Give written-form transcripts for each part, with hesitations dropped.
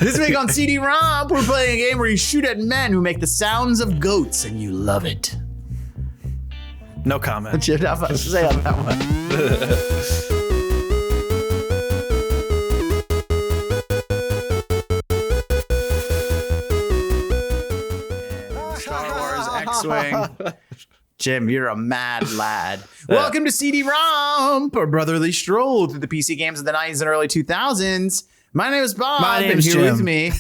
This week on CD-ROMP, we're playing a game where you shoot at men who make the sounds of goats, and you love it. No comment. What you have to say on that one? Star Wars X-Wing. Jim, you're a mad lad. Welcome to CD-ROMP, a brotherly stroll through the PC games of the 90s and early 2000s. My name is Bob. My name's here Jim. with me.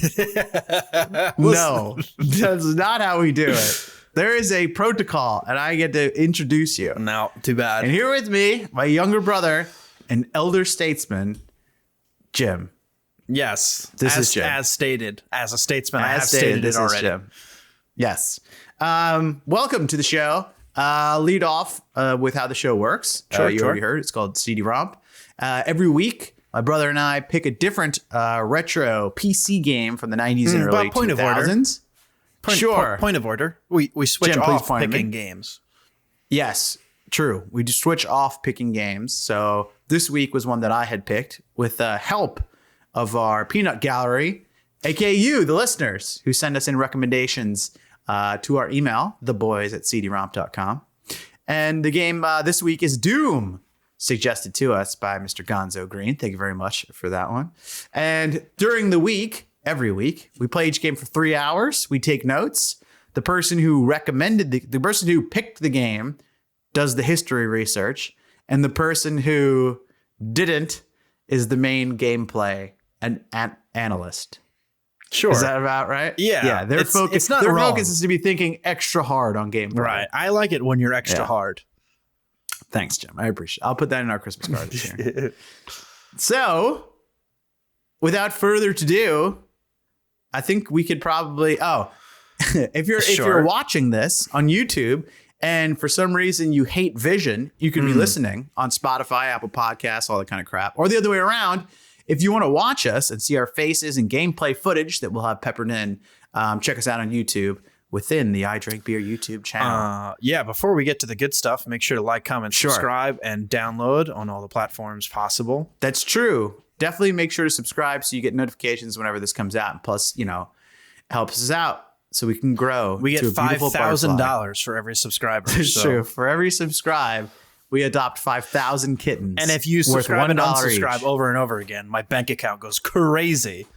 No, that's not how we do it. There is a protocol, and I get to introduce you. No, too bad. And here with me, my younger brother, an elder statesman, Jim. Yes, This is Jim. As stated, as a statesman, I have As stated this it is already. Jim. Yes. Welcome to the show. Lead off with how the show works. You already heard. It's called CD-ROMP. Every week, my brother and I pick a different retro PC game from the 90s and early 2000s. Point of order. We switch Jim, off please picking games. Yes, true. We just switch off picking games. So this week was one that I had picked with the help of our peanut gallery, aka you, the listeners, who send us in recommendations to our email, theboys@cdromp.com. And the game this week is Doom, suggested to us by Mr. Gonzo Green. Thank you very much for that one. And during the week, every week, we play each game for 3 hours. We take notes. The person who recommended the person who picked the game does the history research, and the person who didn't is the main gameplay and analyst. Sure. Is that about right? Yeah. Yeah. Their focus is to be thinking extra hard on gameplay. Right. I like it when you're extra hard. Thanks, Jim. I appreciate it. I'll put that in our Christmas card this year. So, without further ado, I think we could probably. If you're watching this on YouTube and for some reason you hate vision, you could be listening on Spotify, Apple Podcasts, all that kind of crap, or the other way around. If you want to watch us and see our faces and gameplay footage that we'll have peppered in, check us out on YouTube within the I Drink Beer YouTube channel. Before we get to the good stuff, make sure to like, comment, subscribe, and download on all the platforms possible. That's true. Definitely make sure to subscribe so you get notifications whenever this comes out. And plus, helps us out so we can grow. We get $5,000 for every subscriber. That's true. For every subscribe, we adopt 5,000 kittens. And if you subscribe and unsubscribe each. over and over again, my bank account goes crazy.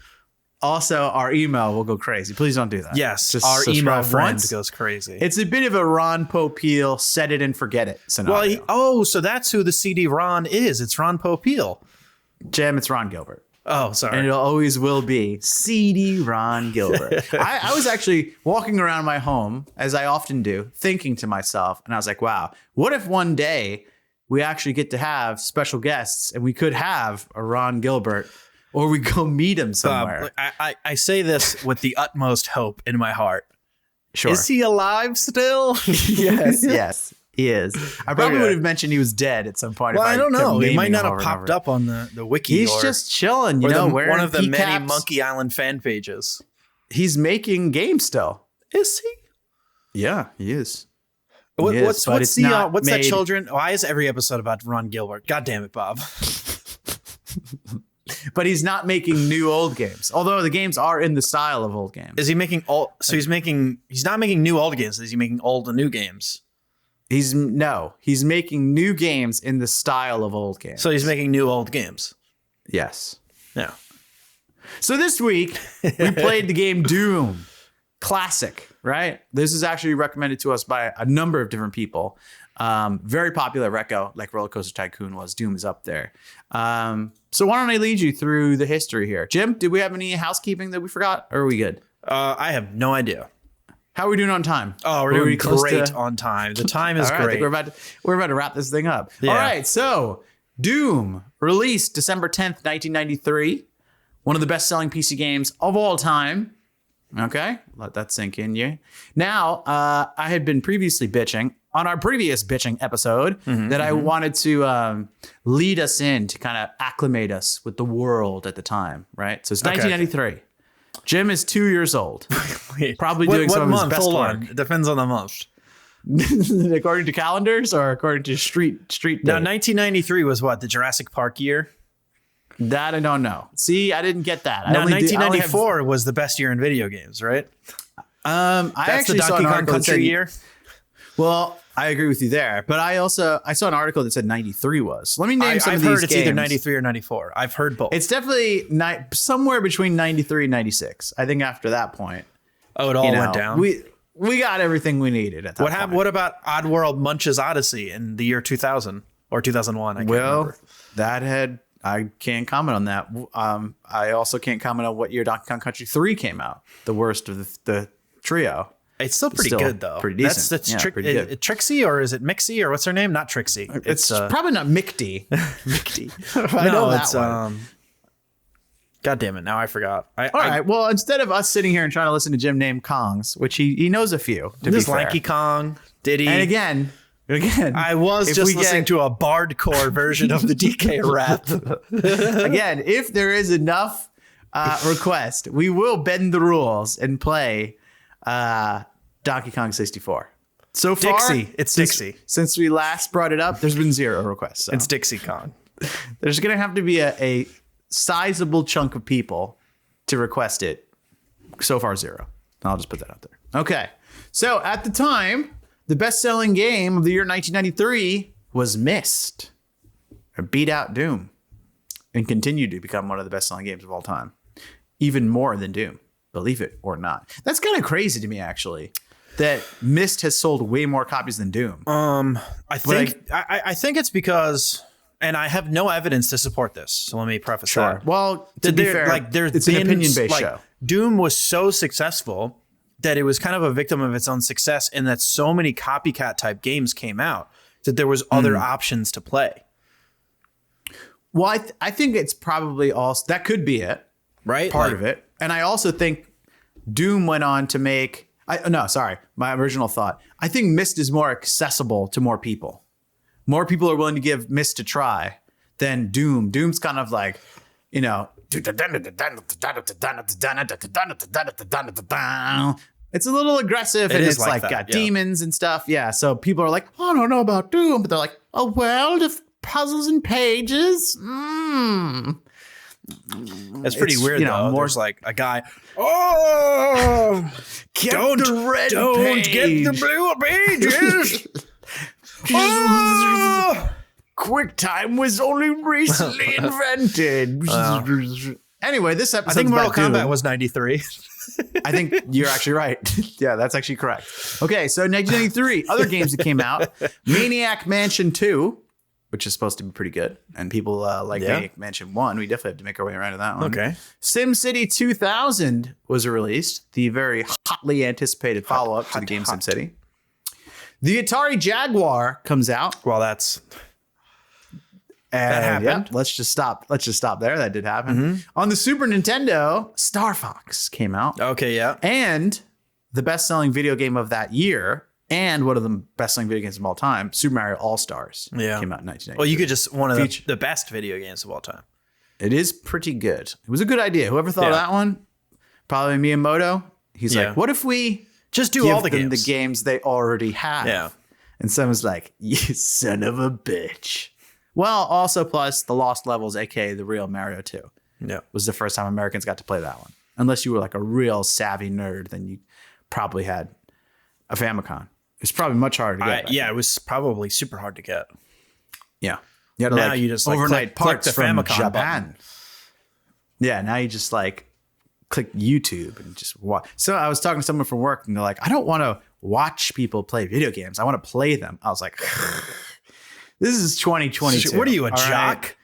Also, our email will go crazy. Please don't do that. Yes, just our email friend once. goes crazy. It's a bit of a Ron Popeil set it and forget it scenario. Well, so that's who the CD Ron is. It's Ron Popeil. Jim, it's Ron Gilbert. Oh, sorry. And it always will be CD Ron Gilbert. I was actually walking around my home, as I often do, thinking to myself, and I was like, wow, what if one day we actually get to have special guests and we could have a Ron Gilbert, or we go meet him somewhere? I say this with the utmost hope in my heart. Sure. Is he alive still? Yes, he is. I probably would have mentioned he was dead at some point. Well, I don't know. He might not have have popped up on the wiki. He's just chilling, wearing one of the many keycaps. Monkey Island fan pages. He's making games still. Is he? Yeah, he is. What's that children? Why is every episode about Ron Gilbert? God damn it, Bob. But he's not making new old games, although the games are in the style of old games. Is he making old? So he's not making new old games. Is he making old and new games? He's making new games in the style of old games. So he's making new old games. Yes. Yeah. So this week we played the game Doom. Classic, right? This is actually recommended to us by a number of different people. Very popular reco, like Roller Coaster Tycoon was. Doom is up there. So why don't I lead you through the history here? Jim, did we have any housekeeping that we forgot, or are we good? I have no idea. How are we doing on time? Oh, we're doing great on time. The time is great. I think we're about to wrap this thing up. Yeah. All right, so Doom, released December 10th, 1993. One of the best-selling PC games of all time. Okay, let that sink in you. Now, I had been previously bitching on our previous bitching episode that I wanted to lead us in to kind of acclimate us with the world at the time, right? So it's 1993. Jim is 2 years old. Probably doing some of his best work. It depends on the month. According to calendars or according to street Now, date? 1993 was what? The Jurassic Park year? That I don't know. See, I didn't get that. Now, 1994 was the best year in video games, right? I actually the saw an Donkey Kong article that Country said, year. Well, I agree with you there, but I saw an article that said 93 was. Let me name some of these games. I've heard it's either 93 or 94. I've heard both. It's definitely somewhere between 93 and 96. I think after that point. Oh, it all went down. We got everything we needed at that point. What about Oddworld Munch's Odyssey in the year 2000 or 2001? I can't remember. I can't comment on that. I also can't comment on what year Donkey Kong Country 3 came out. The worst of the trio. It's still pretty good, though. Pretty decent. That's pretty good. Trixie, or is it Mixie, or what's her name? Not Trixie. It's probably not Mickty. Mickty. I know that one. God damn it! Now I forgot. All right. Well, instead of us sitting here and trying to listen to Jim name Kongs, which he knows a few. There's Lanky Kong, Diddy, and again, I was just listening to a bardcore version of the DK rap. Again, if there is enough request, we will bend the rules and play Donkey Kong 64. So far, Dixie. Since we last brought it up, there's been 0 requests. So. It's Dixie Kong. There's going to have to be a sizable chunk of people to request it. So far, 0. I'll just put that out there. Okay. So at the time, the best-selling game of the year 1993 was Myst. It beat out Doom and continued to become one of the best-selling games of all time. Even more than Doom, believe it or not. That's kind of crazy to me, actually, that Myst has sold way more copies than Doom. I think it's because, and I have no evidence to support this, so let me preface that. Well, to be fair, it's an opinion-based show. Doom was so successful that it was kind of a victim of its own success, in that so many copycat type games came out that there was other options to play. Well, I think it's probably also, that could be it, right? Part of it. And I also think Doom went on to make, my original thought. I think Myst is more accessible to more people. More people are willing to give Myst a try than Doom. Doom's kind of like, it's a little aggressive, and it's like got demons and stuff. Yeah. So people are like, I don't know about Doom, but they're like, oh, well, the puzzles and pages. It's pretty weird, though. There's like a guy. Oh, don't get the blue pages. QuickTime was only recently invented. Anyway, this episode. I think Mortal Kombat was 93. I think you're actually right. Yeah, that's actually correct. Okay, so 1993, other games that came out: Maniac Mansion 2, which is supposed to be pretty good, and people like Maniac Mansion 1. We definitely have to make our way around to that one. Okay. SimCity 2000 was released, the very hotly anticipated follow-up to the game SimCity. The Atari Jaguar comes out. Well, that happened. Yeah, let's just stop there. That did happen. On the Super Nintendo, Star Fox came out. Okay, yeah. And the best-selling video game of that year, and one of the best-selling video games of all time, Super Mario All-Stars, came out in 1990. Well, you could just one of the best video games of all time. It is pretty good. It was a good idea. Whoever thought of that one, probably Miyamoto. He's like, what if we just do all the games they already have? Yeah. And someone's like, you son of a bitch. Well, also plus the Lost Levels, aka the real Mario 2. Yeah. Was the first time Americans got to play that one. Unless you were like a real savvy nerd, then you probably had a Famicom. It's probably much harder to get. It was probably super hard to get. Yeah. You had to you just overnight parts the from Famicom Japan. button. Yeah, now you just click YouTube and just watch. So I was talking to someone from work, and they're like, I don't want to watch people play video games. I want to play them. I was like, this is 2022. What are you, a jock?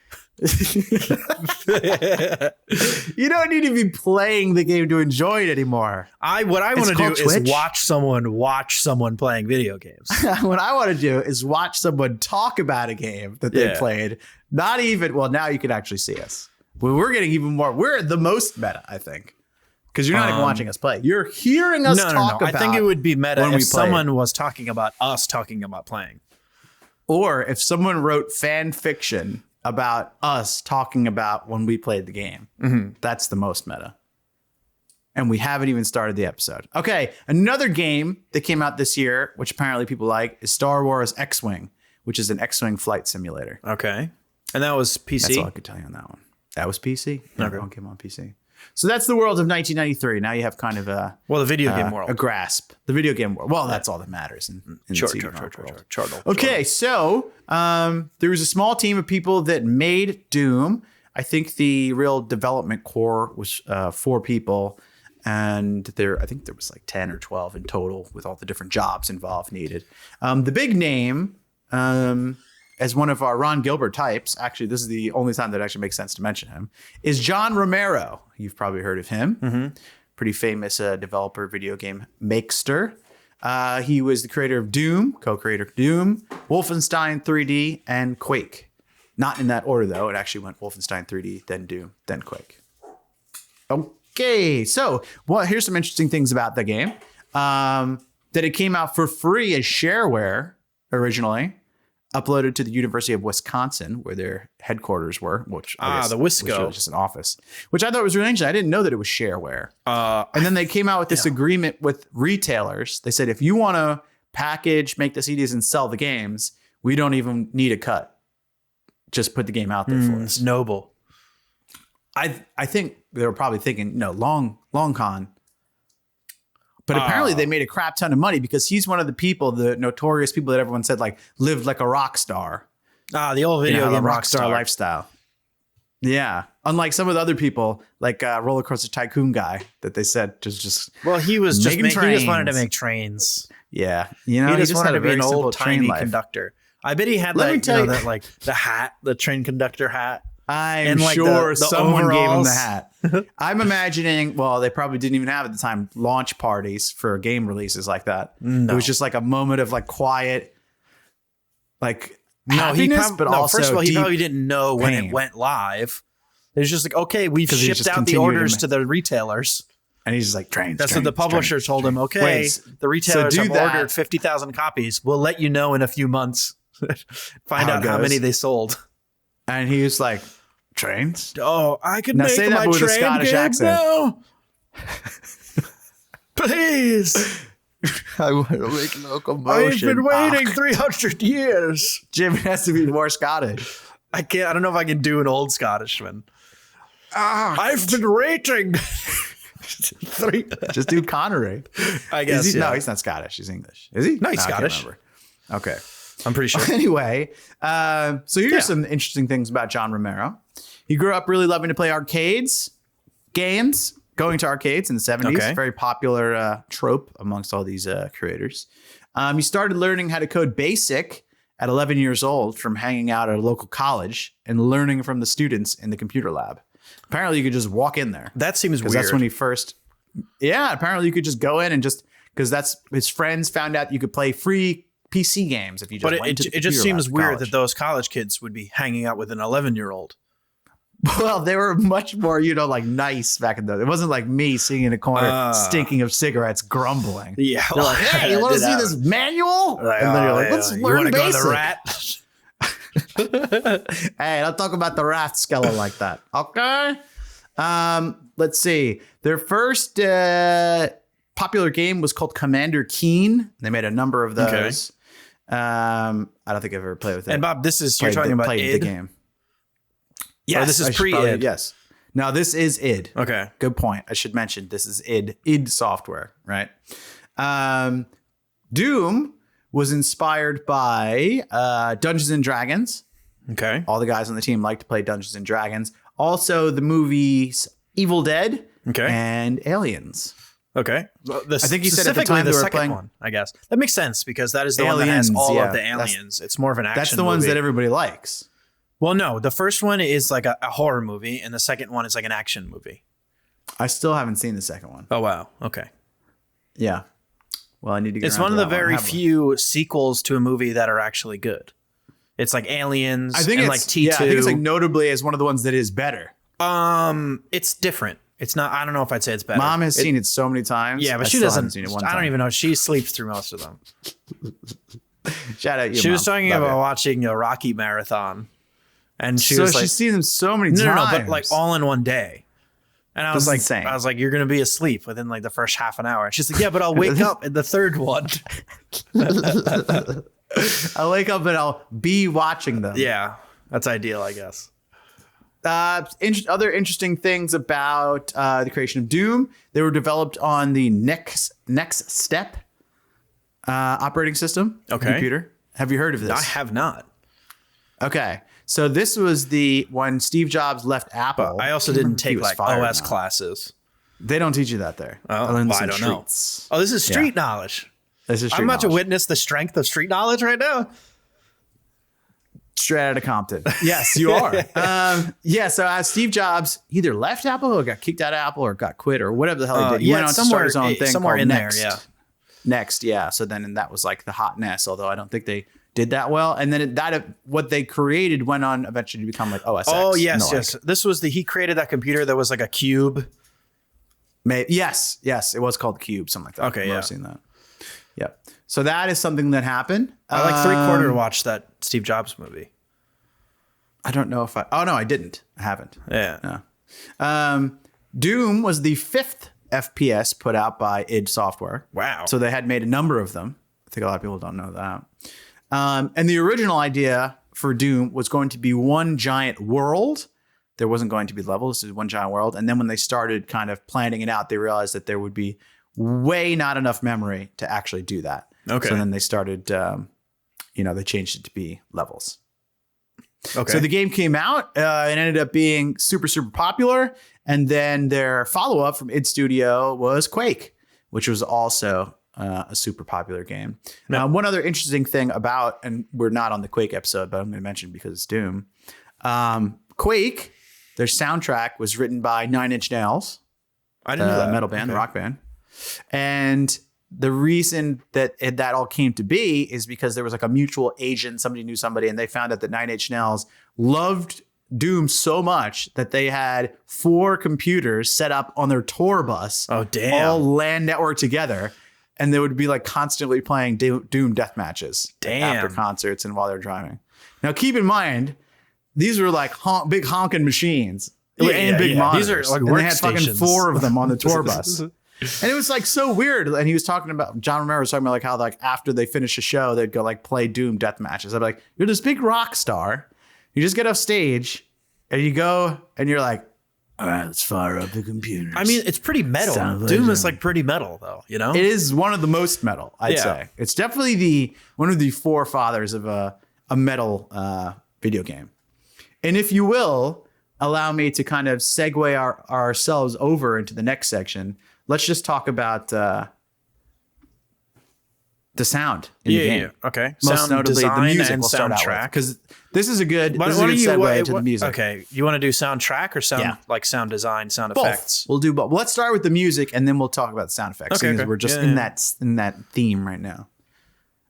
You don't need to be playing the game to enjoy it anymore. What I want to do is watch someone playing video games. What I want to do is watch someone talk about a game that they played. Not even, well, now you can actually see us. We're getting even more. We're the most meta, I think. Because you're not even watching us play. You're hearing us talk about. I think it would be meta if someone was talking about us talking about playing. Or if someone wrote fan fiction about us talking about when we played the game. That's the most meta. And we haven't even started the episode. Okay, another game that came out this year, which apparently people like, is Star Wars X-Wing, which is an X-Wing flight simulator. Okay. And that was PC? That's all I could tell you on that one. That was PC. Yeah, Okay. that one came on PC. So that's the world of 1993. Now you have kind of a Well, the video game world. a grasp. The video game world. Well, that's all that matters in Sure. the CD-ROM world. Okay, so there was a small team of people that made Doom. I think the real development core was 4 people, and I think there was like 10 or 12 in total with all the different jobs involved needed. The big name, as one of our Ron Gilbert types, actually, this is the only time that actually makes sense to mention him, is John Romero. You've probably heard of him. Mm-hmm. Pretty famous developer, video game makester. He was the creator of Doom, co-creator of Doom, Wolfenstein 3D, and Quake. Not in that order, though. It actually went Wolfenstein 3D, then Doom, then Quake. Okay, so here's some interesting things about the game. That it came out for free as shareware originally. Uploaded to the University of Wisconsin, where their headquarters were, which the Wisco, was just an office, which I thought was really interesting. I didn't know that it was shareware. And then they came out with this agreement with retailers. They said, if you want to package, make the CDs, and sell the games, we don't even need a cut. Just put the game out there for us. It's noble. I think they were probably thinking, long con. But apparently they made a crap ton of money because he's one of the people, the notorious people that everyone said like lived like a rock star. The old video game rock star lifestyle. Yeah. Unlike some of the other people, like Roller Coaster Tycoon guy that they said just well, he was making he just wanted to trains. make trains. Yeah. He just wanted had to be an old train tiny life. conductor. I bet he had Let me like, tell you- that, like the hat, the train conductor hat. I'm And, like, sure the someone gave him overalls. the hat. I'm imagining, well, they probably didn't even have at the time launch parties for game releases like that. No. It was just like a moment of like quiet, like No, happiness, but also first of all, he deep probably didn't know when pain. it went live. It was just like, okay, we've 'Cause he shipped just out the continued orders to to the retailers. And he's just like, trains. That's what the publisher told him. Okay, Wait, the retailers so have do that. ordered 50,000 copies. We'll let you know in a few months. Find How out it how goes. many they sold. And he was like, trains? Oh, I could Now make say that my with a train Scottish game accent. now. Please. I want to make I've locomotion. been waiting 300 years. Jim has to be more Scottish. I can't. I don't know if I can do an old Scottishman. I've been waiting. Just do Connery. I guess. Is he? Yeah. No, he's not Scottish. He's English. Is he? No, he's I can't Scottish. remember. Okay. I'm pretty sure. Anyway, so here's some interesting things about John Romero. He grew up really loving to play games, going to arcades in the 70s. Okay. Very popular trope amongst all these creators. He started learning how to code BASIC at 11 years old from hanging out at a local college and learning from the students in the computer lab. Apparently, you could just walk in there. That seems weird. That's when he first. Yeah, apparently you could just go in and just because that's his friends found out you could play free PC games if you just But went to the it just computer seems lab at weird college. that those college kids would be hanging out with an 11-year-old. Well, they were much more, like nice back in the. It wasn't like me sitting in a corner, stinking of cigarettes, grumbling. Yeah, They're like, "Hey, you want to see this manual?" Like, and then you're like, "Let's you learn wanna basic." Go to the rat? Hey, don't talk about the Wrath Skella like that, okay? Let's see. Their first popular game was called Commander Keen. They made a number of those. I don't think I've ever played with it. And Bob, you're talking about played id? the game. Yes, this is I should probably- pre-id. Yes. No, this is id. Okay. Good point. I should mention this is id software, right? Doom was inspired by Dungeons and Dragons. Okay. All the guys on the team like to play Dungeons and Dragons. Also, the movies Evil Dead and Aliens. Okay. I think you said at the time the they were second playing one, I guess. That makes sense because that is the one that has Aliens, all yeah. of the aliens. It's more of an action That's the ones movie. that everybody likes. Well, no. The first one is like a horror movie, and the second one is like an action movie. I still haven't seen the second one. Oh, wow. Okay. Yeah. Well, I need to get It's around one of to the that very I have one. few sequels to a movie that are actually good. It's like Aliens I think and it's like T2. Yeah, I think it's like notably as one of the ones that is better. It's different. It's not. I don't know if I'd say it's better. Mom has seen it so many times. Yeah, but I she still doesn't. haven't seen it one I don't time. even know. She sleeps through most of them. Shout out you. She was Mom. talking Love about you. watching a Rocky marathon, and she So was like, she's seen them so many times. no, but like all in one day. And I was This is like, insane. you're gonna be asleep within like the first half an hour. And she's like, yeah, but I'll wake up in the third one. I'll wake up and I'll be watching them. Yeah, that's ideal, I guess. Other interesting things about the creation of Doom. They were developed on the Next Step operating system. Okay. Computer. Have you heard of this? I have not. Okay. So this was when Steve Jobs left Apple. But I also didn't take like OS classes. They don't teach you that there. Oh, I don't know. Oh, this is street knowledge. This is street I'm about knowledge. to witness the strength of street knowledge right now. Straight out of Compton. Yes, you are. So Steve Jobs either left Apple or got kicked out of Apple or got quit or whatever the hell he did. He went on to start his own thing somewhere called in Next. there, yeah. Next, yeah. So then that was like the hotness, although I don't think they did that well. And then what they created went on eventually to become like OS X. Oh, yes. This was he created that computer that was like a cube. Yes. It was called Cube, something like that. Okay, I've seen that. Yep. So that is something that happened. I like 3/4 watched that Steve Jobs movie. I don't know if oh no, I didn't. I haven't. Yeah. No. Doom was the 5th FPS put out by id Software. Wow. So they had made a number of them. I think a lot of people don't know that. And the original idea for Doom was going to be one giant world. There wasn't going to be levels. This is one giant world. And then when they started kind of planning it out, they realized that there would be way not enough memory to actually do that. Okay. So then they started, they changed it to be levels. Okay. So the game came out and ended up being super, super popular. And then their follow-up from id Studio was Quake, which was also a super popular game. Now, one other interesting thing and we're not on the Quake episode, but I'm going to mention because it's Doom. Quake, their soundtrack was written by Nine Inch Nails. I didn't know that. Metal band, rock band. And the reason that all came to be is because there was like a mutual agent. Somebody knew somebody, and they found out that Nine Inch Nails loved Doom so much that they had 4 computers set up on their tour bus. Oh, damn. All LAN network together. And they would be like constantly playing Doom death matches after concerts and while they're driving. Now, keep in mind, these were like big honking machines and big monitors. These are like and they had workstations. fucking 4 of them on the tour bus. And it was like so weird. And he was talking about, John Romero was talking about like how like after they finish a show, they'd go like play Doom death matches. I'd be like, you're this big rock star. You just get off stage and you go and you're like, all right, let's fire up the computers. I mean, it's pretty metal. Doom is like pretty metal though, you know? It is one of the most metal, I'd say. It's definitely one of the forefathers of a metal video game. And if you will, allow me to kind of segue ourselves over into the next section. Let's just talk about the sound in the game. Yeah. Okay. Most sound notably, the design music and will start out soundtrack. because this is a good segue into the music. Okay. You want to do soundtrack or sound design, sound Both. effects? We'll do both. Let's start with the music and then we'll talk about the sound effects. Okay, Because we're just in that theme right now.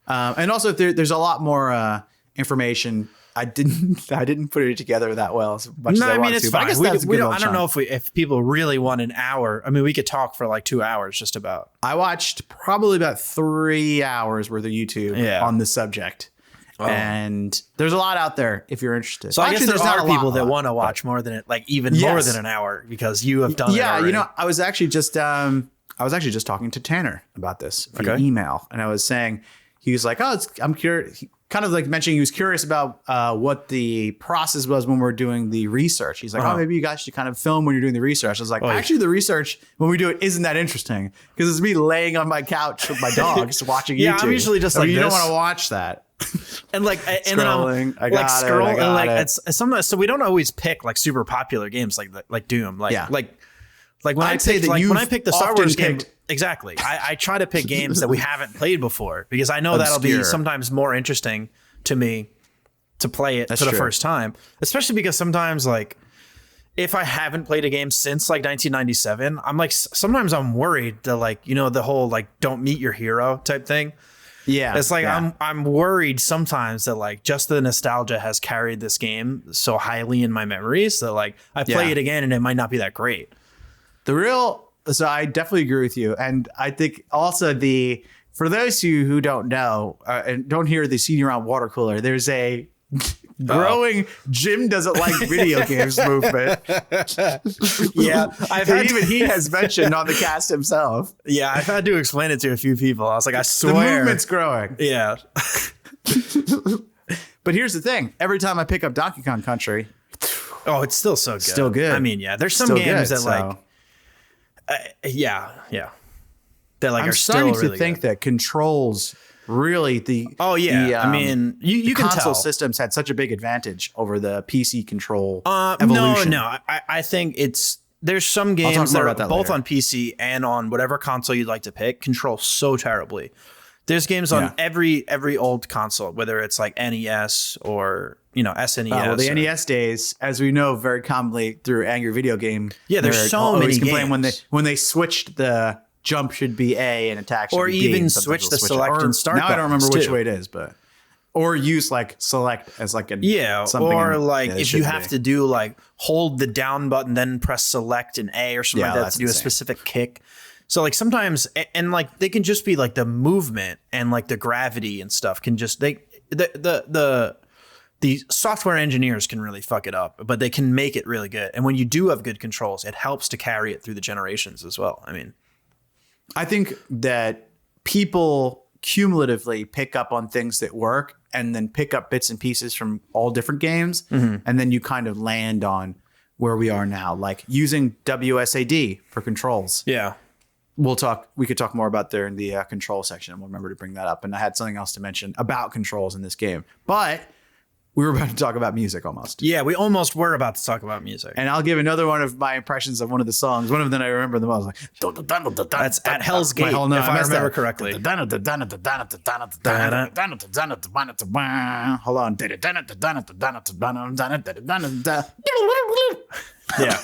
And also, there's a lot more information. I didn't put it together that well as much as I wanted it's to. fine. But I guess I don't know if people really want an hour. I mean, we could talk for like 2 hours just about. I watched probably about 3 hours worth of YouTube on the subject. Oh. And there's a lot out there if you're interested. So I guess there are people that want to watch more than more than an hour because you have done it already. I was actually just talking to Tanner about this via email, and I was saying, he was like, I'm curious. Kind of like mentioning he was curious about what the process was when we're doing the research. He's like, maybe you guys should kind of film when you're doing the research. I was like, actually, the research when we do it isn't that interesting because it's me laying on my couch with my dogs watching YouTube. I'm usually just like, you don't want to watch that. And like, and then I'm so we don't always pick like super popular games like Doom. Like when I pick the Star Wars game. Exactly. I try to pick games that we haven't played before because I know that'll be sometimes more interesting to me to play it for the first time, especially because sometimes like if I haven't played a game since like 1997, I'm like, sometimes I'm worried that like, the whole like don't meet your hero type thing. Yeah. It's like, I'm worried sometimes that like just the nostalgia has carried this game so highly in my memories that like I play it again and it might not be that great. So I definitely agree with you. And I think also for those who don't know and don't hear the senior around water cooler, there's a growing Jim doesn't like video games movement. Yeah. Even he has mentioned on the cast himself. Yeah. I've had to explain it to a few people. I was like, I swear. The movement's growing. Yeah. But here's the thing. Every time I pick up Donkey Kong Country, Oh, it's still so good. Still good. I mean, yeah, there's some still games good, that like, yeah. That like I'm are starting still really to think good. that controls really the. Oh yeah, the, I mean, you can console tell. systems had such a big advantage over the PC control evolution. No. I think there's some games that are both later. on PC and on whatever console you'd like to pick control so terribly. There's games on every old console, whether it's like NES or SNES. Well, the NES days, as we know very commonly through Angry Video Game. Yeah, there's so many games. when they switched the jump should be A and attack should or be B. even switch the select and start. Now I don't remember too. which way it is, but or use like select as like a something or in, like if you have to do like hold the down button then press select and A or something like that to do a specific kick. So like sometimes and like they can just be like the movement and like the gravity and stuff can just the software engineers can really fuck it up, but they can make it really good. And when you do have good controls, it helps to carry it through the generations as well. I mean, I think that people cumulatively pick up on things that work and then pick up bits and pieces from all different games. Mm-hmm. And then you kind of land on where we are now, like using WSAD for controls. Yeah. We could talk more about there in the control section. We'll remember to bring that up. And I had something else to mention about controls in this game, but we were about to talk about music almost. Yeah, we almost were about to talk about music. And I'll give another one of my impressions of one of the songs. One of them I remember the most. Like, that's At Hell's Gate, if I remember correctly. Hold on. Yeah.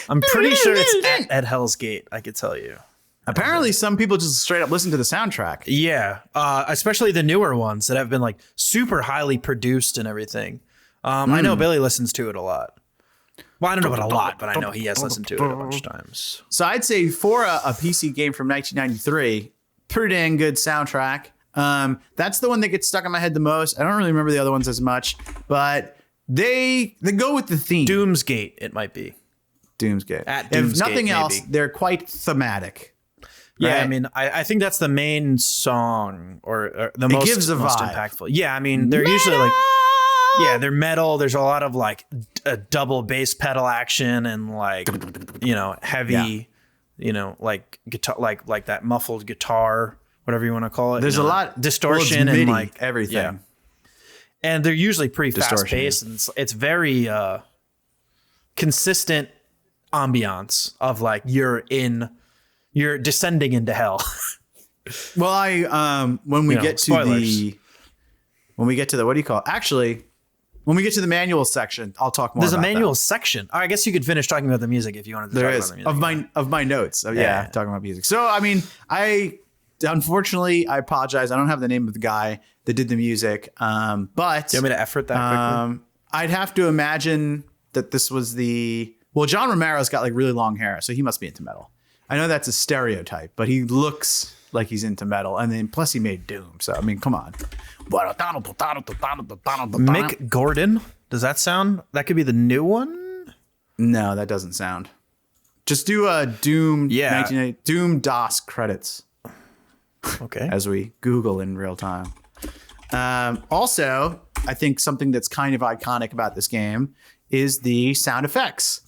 I'm pretty sure it's at Hell's Gate, I could tell you. Apparently, some people just straight up listen to the soundtrack. Yeah, especially the newer ones that have been like super highly produced and everything. I know Billy listens to it a lot. Well, I don't know about a lot, but I know he has listened to it a bunch of times. So I'd say for a PC game from 1993, pretty dang good soundtrack. That's the one that gets stuck in my head the most. I don't really remember the other ones as much, but they go with the theme. Doomsgate, it might be. Doomsgate. If nothing else, maybe. They're quite thematic. Yeah, right? I mean, I think that's the main song or the most impactful. Yeah, I mean, they're usually like, they're metal. There's a lot of like a double bass pedal action and like, heavy, like guitar, like that muffled guitar, whatever you want to call it. There's a lot distortion and like everything. Yeah. And they're usually pretty fast paced and it's very consistent ambiance of like you're descending into hell. Well, when we get to the what do you call it? Actually, when we get to the manual section, I'll talk more. There's about a manual section. I guess you could finish talking about the music if you wanted to. There talk is about the music. of my notes. Talking about music. So I mean, unfortunately I apologize. I don't have the name of the guy that did the music. But do you want me to effort that quickly? I'd have to imagine that this was John Romero's got like really long hair, so he must be into metal. I know that's a stereotype, but he looks like he's into metal. And then plus he made Doom. So, I mean, come on. Mick Gordon. Does that sound? That could be the new one? No, that doesn't sound. Just do a Doom 1980 Doom DOS credits. Okay. As we Google in real time. Also, I think something that's kind of iconic about this game is the sound effects.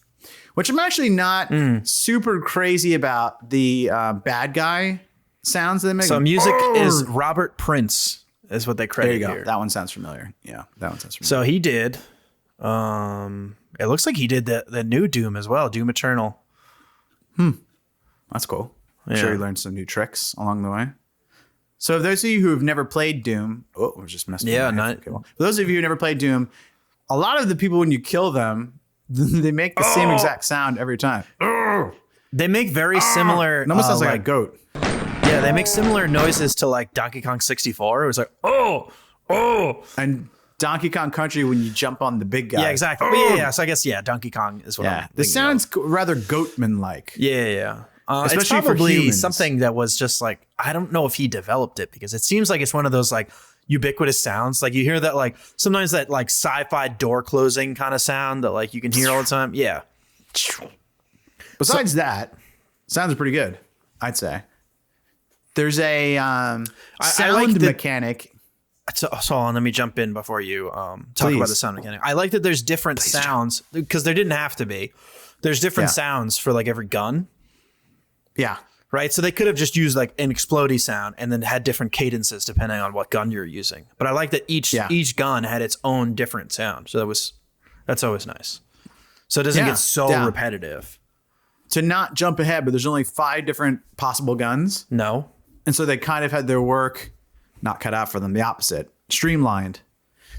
Which I'm actually not super crazy about the bad guy sounds that they make. So music is Robert Prince is what they credit here. That one sounds familiar. Yeah, that one sounds familiar. So he did. It looks like he did the new Doom as well, Doom Eternal. That's cool. I'm sure he learned some new tricks along the way. So those of you who have never played Doom, we're just messing. Yeah, for those of you who never played Doom, a lot of the people when you kill them, they make the same exact sound every time. They make very similar. It almost sounds like a goat. Yeah, they make similar noises to like Donkey Kong 64. It was like, and Donkey Kong Country when you jump on the big guy. Yeah, exactly. Yeah. So I guess Donkey Kong is what. Yeah, this sounds rather Goatman-like. Yeah. Especially it's probably for humans. Something that was just like, I don't know if he developed it because it seems like it's one of those like ubiquitous sounds. Like you hear that like sometimes that like sci-fi door closing kind of sound that like you can hear all the time. Yeah. Besides that, sounds pretty good, I'd say. There's a sound mechanic. So let me jump in before you talk about the sound mechanic. I like that there's different sounds because there didn't have to be. There's different sounds for like every gun. Yeah. Right. So they could have just used like an explodey sound and then had different cadences depending on what gun you're using. But I like that each gun had its own different sound. So that's always nice. So it doesn't get so repetitive. To not jump ahead, but there's only 5 different possible guns. No. And so they kind of had their work not cut out for them, the opposite, streamlined.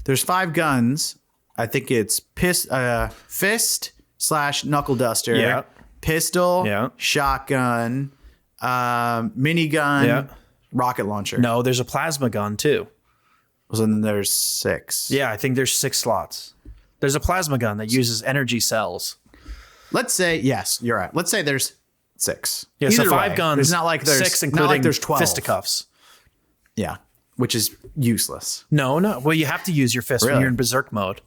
There's 5 guns. I think it's fist / knuckle duster, pistol, shotgun, minigun, rocket launcher. No, there's a plasma gun too. So then there's 6. Yeah, I think there's 6 slots. There's a plasma gun that uses energy cells. Let's say, yes, you're right. Let's say there's 6. Yeah, so 5 guns. It's not like there's 6, including not like there's 12. fisticuffs. Yeah, which is useless. No. Well, you have to use your fist when you're in berserk mode.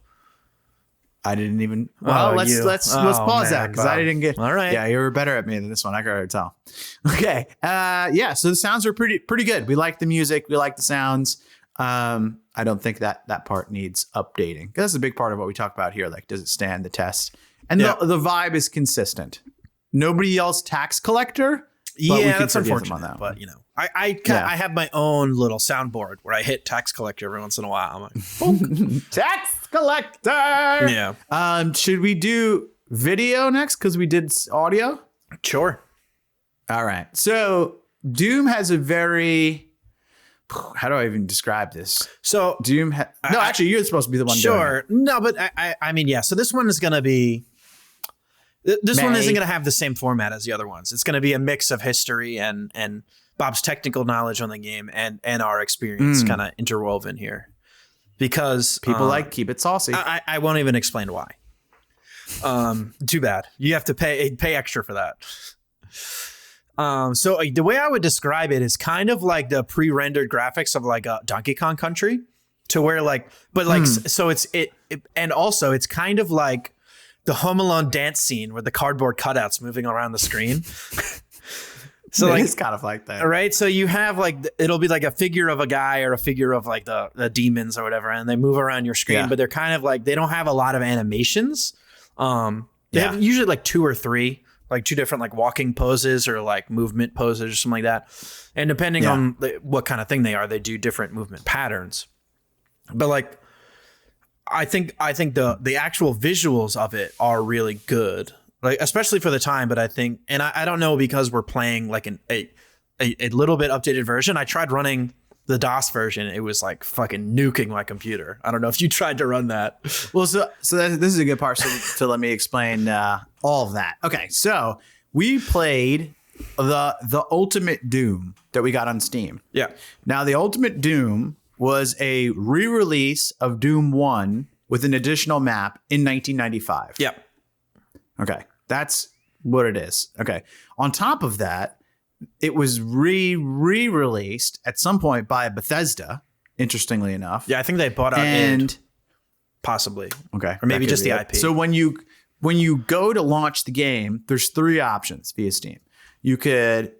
I didn't even. Well, let's pause that because I didn't get. All right. Yeah, you were better at me than this one. I can already tell. Okay. Yeah. So the sounds are pretty good. We like the music. We like the sounds. I don't think that part needs updating because that's a big part of what we talk about here. Like, does it stand the test? And the vibe is consistent. Nobody yells tax collector. Yeah, that's unfortunate. On that but I have my own little soundboard where I hit tax collector every once in a while. I'm like, tax collector. Yeah. Should we do video next because we did audio? Sure. All right. So Doom has a very. How do I even describe this? So Doom. Actually, you're supposed to be the one. Sure. Doing it. No, but I mean, yeah. So this one is going to be. This one isn't going to have the same format as the other ones. It's going to be a mix of history and Bob's technical knowledge on the game and our experience kind of interwoven here. Because people keep it saucy. I won't even explain why. Too bad. You have to pay extra for that. So the way I would describe it is kind of like the pre-rendered graphics of like a Donkey Kong Country to where so and also it's kind of like the Home Alone dance scene with the cardboard cutouts moving around the screen. So it's kind of like that. Right. So you have it'll be like a figure of a guy or a figure of like the demons or whatever. And they move around your screen, but they're kind of like, they don't have a lot of animations. They have usually like 2 or 3, like 2 different like walking poses or like movement poses or something like that. And depending on what kind of thing they are, they do different movement patterns. But like, I think the actual visuals of it are really good, like especially for the time. But I think, and I don't know because we're playing like a little bit updated version. I tried running the DOS version. It was like fucking nuking my computer. I don't know if you tried to run that. Well, so this is a good part. So let me explain all of that. Okay, so we played the Ultimate Doom that we got on Steam. Yeah. Now the Ultimate Doom was a re-release of Doom 1 with an additional map in 1995. Yep. Okay. That's what it is. Okay. On top of that, it was re-released at some point by Bethesda, interestingly enough. Yeah, I think they bought out id, possibly. Okay. Or maybe just the IP. So when you go to launch the game, there's 3 options via Steam. You could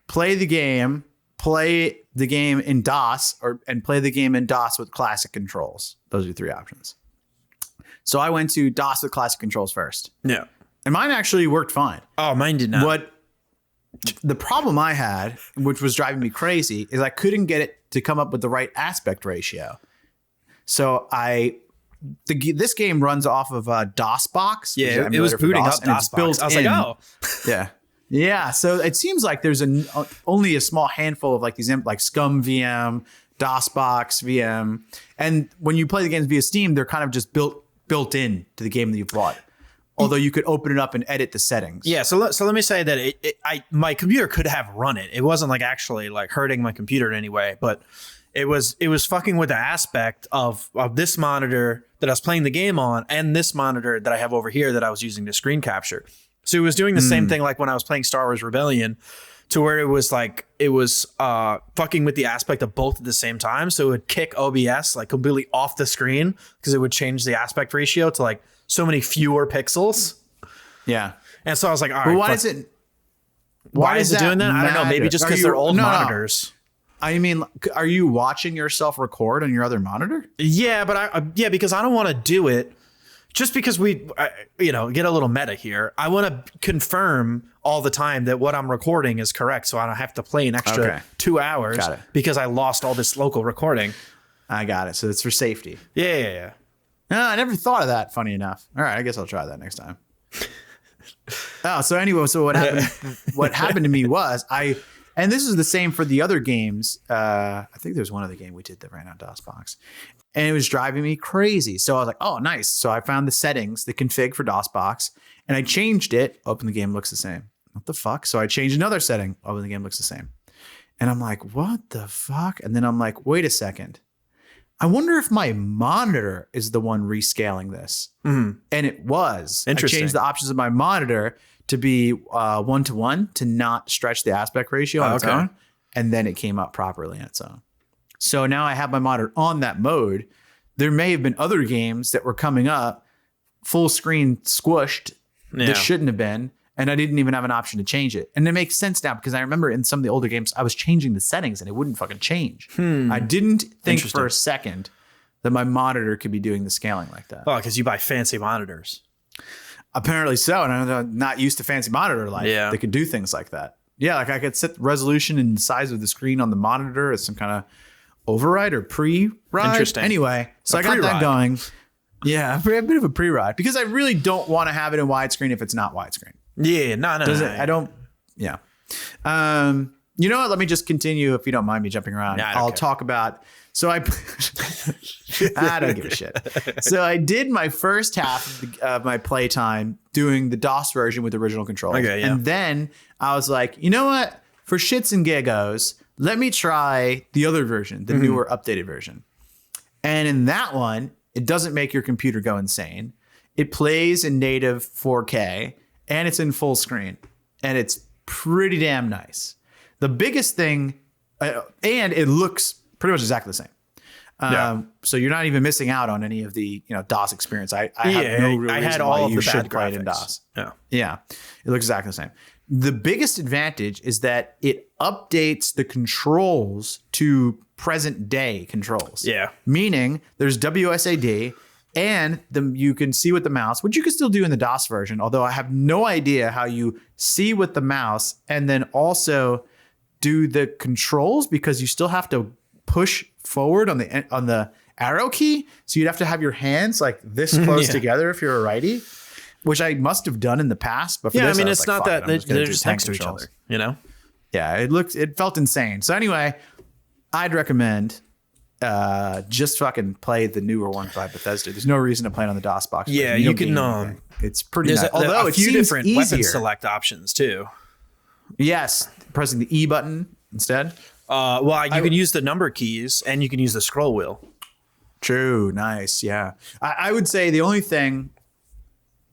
play the game in DOS and play the game in DOS with classic controls. Those are 3 options. So I went to DOS with classic controls first. Yeah. And mine actually worked fine. Oh, mine did not. The problem I had, which was driving me crazy, is I couldn't get it to come up with the right aspect ratio. So this game runs off of a DOSBox. Yeah, it was booting up DOSBox. I was like, oh. Yeah. Yeah, so it seems like there's only a small handful of like these like Scum VM, DOSBox VM, and when you play the games via Steam, they're kind of just built in to the game that you bought. Although you could open it up and edit the settings. Yeah, so let me say that my computer could have run it. It wasn't like actually like hurting my computer in any way, but it was fucking with the aspect of this monitor that I was playing the game on and this monitor that I have over here that I was using to screen capture. So it was doing the same thing like when I was playing Star Wars Rebellion, to where it was fucking with the aspect of both at the same time. So it would kick OBS like completely off the screen because it would change the aspect ratio to like so many fewer pixels. Yeah. And so I was like, all right. Why is it doing that? I don't know. Maybe just because they're old monitors. I mean, are you watching yourself record on your other monitor? Yeah, but because I don't want to do it just because get a little meta here. I want to confirm all the time that what I'm recording is correct, so I don't have to play an extra 2 hours because I lost all this local recording. I got it. So it's for safety. Yeah. No, I never thought of that. Funny enough. All right, I guess I'll try that next time. So anyway, what happened? What happened to me was and this is the same for the other games. I think there's one other game we did that ran on DOSBox, and it was driving me crazy. So I was like, oh, nice. So I found the settings, the config for DOSBox, and I changed it. Open the game looks the same. What the fuck? So I changed another setting. Open the game looks the same. And I'm like, what the fuck? And then I'm like, wait a second. I wonder if my monitor is the one rescaling this. And it was. Interesting. I changed the options of my monitor to be 1:1 to not stretch the aspect ratio on its own. And then it came up properly on its own. So now I have my monitor on that mode. There may have been other games that were coming up full screen squished that shouldn't have been. And I didn't even have an option to change it. And it makes sense now because I remember in some of the older games, I was changing the settings and it wouldn't fucking change. I didn't think for a second that my monitor could be doing the scaling like that. Oh, because you buy fancy monitors. Apparently so. And I'm not used to fancy monitor life. Yeah. They could do things like that. Yeah, like I could set the resolution and size of the screen on the monitor as some kind of override or pre-ride. Interesting. Anyway, so I got that going. Yeah, a bit of a pre-ride because I really don't want to have it in widescreen if it's not widescreen. Yeah, no. I don't. Yeah. You know what? Let me just continue if you don't mind me jumping around. I'll talk about. So I don't give a shit. So I did my first half of my playtime doing the DOS version with original controls. Okay, yeah. And then I was like, you know what? For shits and giggos, let me try the other version, the newer updated version. And in that one, it doesn't make your computer go insane. It plays in native 4K. And it's in full screen, and it's pretty damn nice. The biggest thing, and it looks pretty much exactly the same. So you're not even missing out on any of the DOS experience. I have no real reason why you should play it in DOS. Yeah, it looks exactly the same. The biggest advantage is that it updates the controls to present day controls. Yeah, meaning there's WSAD. And you can see with the mouse, which you can still do in the DOS version, although I have no idea how you see with the mouse and then also do the controls because you still have to push forward on the arrow key. So you'd have to have your hands like this close together if you're a righty, which I must have done in the past. But for this, I mean, it's not that they're just next to each other, Yeah, it felt insane. So anyway, I'd recommend just fucking play the newer one by Bethesda. There's no reason to play it on the DOS box. Yeah, you can. It's pretty nice. Although a few different weapon select options too. Yes, pressing the E button instead. You can use the number keys and you can use the scroll wheel. True. Nice. Yeah. I would say the only thing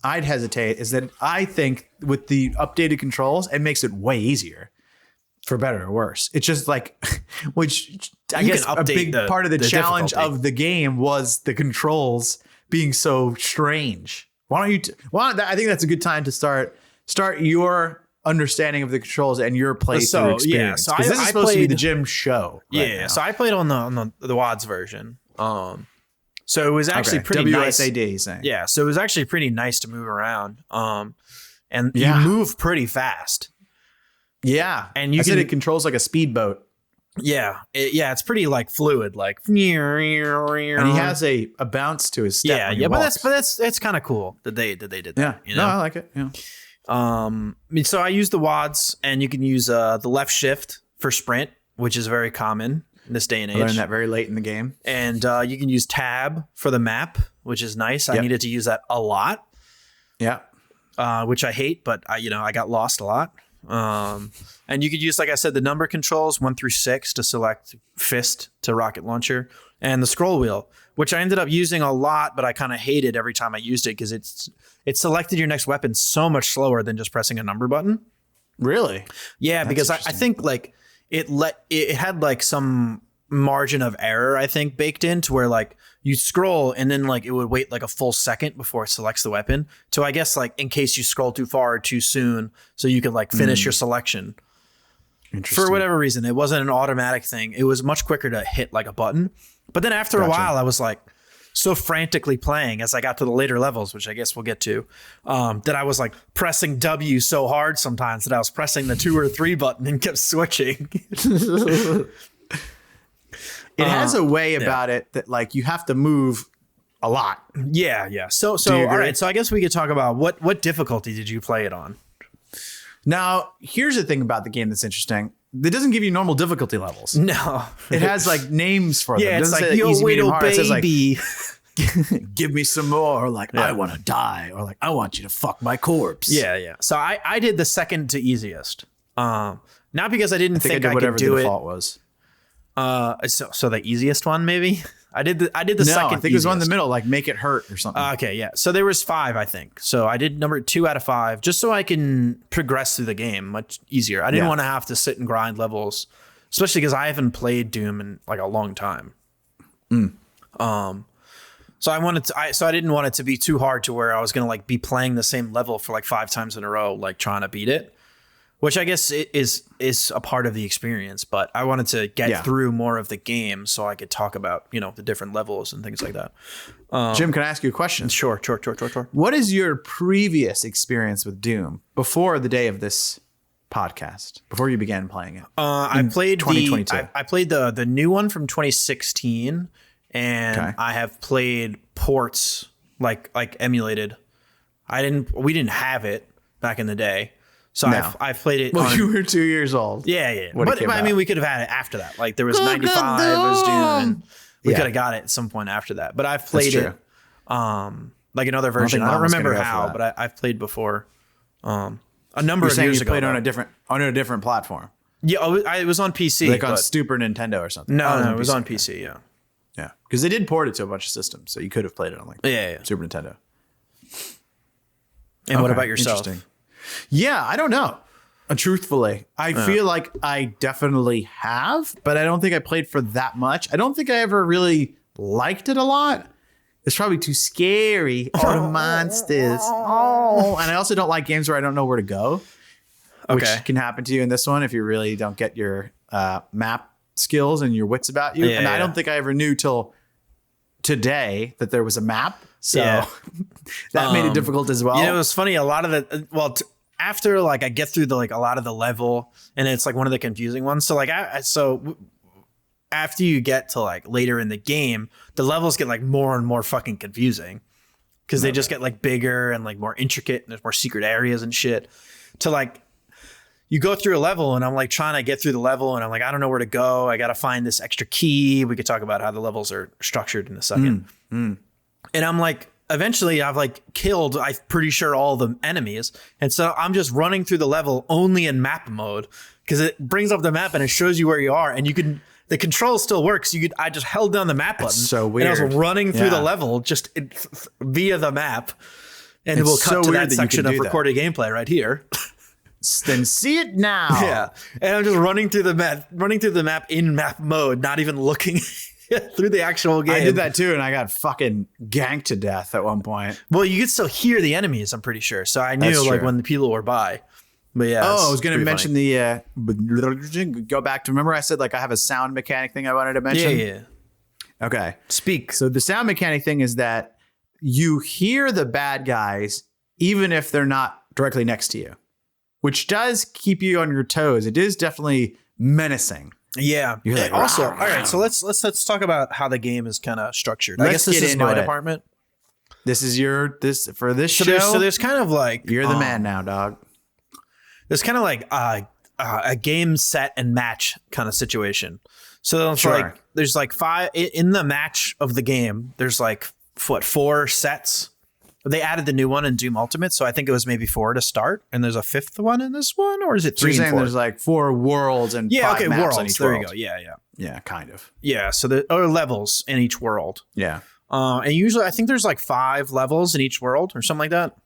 I'd hesitate is that I think with the updated controls, it makes it way easier. For better or worse. It's just like, which I guess a big part of the challenge of the game was the controls being so strange. Why don't you? I think that's a good time to start your understanding of the controls and your playthrough experience. So this is supposed to be the Jim show. Now. So I played on the WADS version. So it was actually pretty WSAD, nice. Saying. Yeah. So it was actually pretty nice to move around. And you move pretty fast. Yeah, and it controls like a speedboat. Yeah, it's pretty like fluid, like. And he has a bounce to his step. Yeah, but that's kind of cool that they did that. Yeah, no, I like it. Yeah. So I use the WADS, and you can use the left shift for sprint, which is very common in this day and age. I learned that very late in the game. And you can use tab for the map, which is nice. I needed to use that a lot. Yeah. Which I hate, but I got lost a lot. And you could use, like I said, the number controls 1 through 6 to select fist to rocket launcher, and the scroll wheel, which I ended up using a lot, but I kind of hated every time I used it because it selected your next weapon so much slower than just pressing a number button. Really? Yeah, because I think like it had like some margin of error, I think, baked in to where like you scroll and then like it would wait like a full second before it selects the weapon. So I guess like in case you scroll too far or too soon, so you can like finish your selection. For whatever reason, it wasn't an automatic thing. It was much quicker to hit like a button. But then after a while, I was like so frantically playing as I got to the later levels, which I guess we'll get to, that I was like pressing W so hard sometimes that I was pressing the 2 or 3 button and kept switching. It has a way about it that like you have to move a lot. Yeah. So all right. So I guess we could talk about what difficulty did you play it on? Now, here's the thing about the game that's interesting. It doesn't give you normal difficulty levels. No. It has like names for them. Yeah, it's like, yo, wait, oh, baby. It says like, give me some more. Or like, I want to die. Or like, I want you to fuck my corpse. Yeah. So I did the second to easiest. Not because I didn't think I could do it. Default was. So the easiest one, maybe? I did the second. I think it was one in the middle, like make it hurt or something. Okay, yeah. So there was 5, I think. So I did number 2 out of 5, just so I can progress through the game much easier. I didn't want to have to sit and grind levels, especially because I haven't played Doom in like a long time. So I didn't want it to be too hard to where I was gonna like be playing the same level for like 5 times in a row, like trying to beat it. Which I guess is a part of the experience, but I wanted to get through more of the game so I could talk about, the different levels and things like that. Jim, can I ask you a question? Sure. What is your previous experience with Doom before the day of this podcast, before you began playing it? I played 2022. I played the new one from 2016, and I have played ports like emulated. We didn't have it back in the day. So I played it. Well, you were 2 years old. Yeah. But I mean, we could have had it after that. Like there was 95 as Doom, and we could have got it at some point after that. But I've played it, like another version. I don't remember how, but I've played before. A number of years ago. Played on a different platform. Yeah, it was on PC, like on Super Nintendo or something. No, it was on PC. Yeah, because they did port it to a bunch of systems, so you could have played it on like Super Nintendo. And what about yourself? Interesting. Yeah, I don't know. Truthfully, I feel like I definitely have, but I don't think I played for that much. I don't think I ever really liked it a lot. It's probably too scary. All the monsters. Oh, and I also don't like games where I don't know where to go, which can happen to you in this one if you really don't get your map skills and your wits about you. I don't think I ever knew till today that there was a map. So that made it difficult as well. It was funny. A lot of the, after like I get through a lot of the level, and it's like one of the confusing ones. So like, after you get to like later in the game, the levels get like more and more fucking confusing because they just get like bigger and like more intricate, and there's more secret areas and shit. To like, you go through a level and I'm like trying to get through the level and I'm like, I don't know where to go. I got to find this extra key. We could talk about how the levels are structured in a second. And I'm like, eventually I've like killed, I'm pretty sure, all the enemies. And so I'm just running through the level only in map mode because it brings up the map and it shows you where you are. And the control still works. I just held down the map button. It's so weird. And I was running through the level just via the map. And we'll cut to that section of recorded gameplay right here. Then see it now. Yeah. And I'm just running through the map in map mode, not even looking through the actual game. I did that too, and I got fucking ganked to death at one point. Well, you could still hear the enemies, I'm pretty sure. So I knew like when the people were by. But yeah. Oh, I was going to mention go back to, remember I said like I have a sound mechanic thing I wanted to mention? Yeah. Okay. Speak. So the sound mechanic thing is that you hear the bad guys even if they're not directly next to you, which does keep you on your toes. It is definitely menacing. Yeah. Like, also, all right. So let's talk about how the game is kind of structured. I guess this is my department. This is for this show. So there's kind of like you're the man now, dog. There's kind of like a game set and match kind of situation. So it's like there's like 5 in the match of the game. There's like 4 sets. They added the new one in Doom Ultimate, so I think it was maybe 4 to start, and there's a 5th one in this one, or is it 3 and 4? There's like 4 worlds and 5 maps worlds. On each there world. You go. Yeah, kind of. Yeah, so there are levels in each world. Yeah, and usually I think there's like 5 levels in each world or something like that.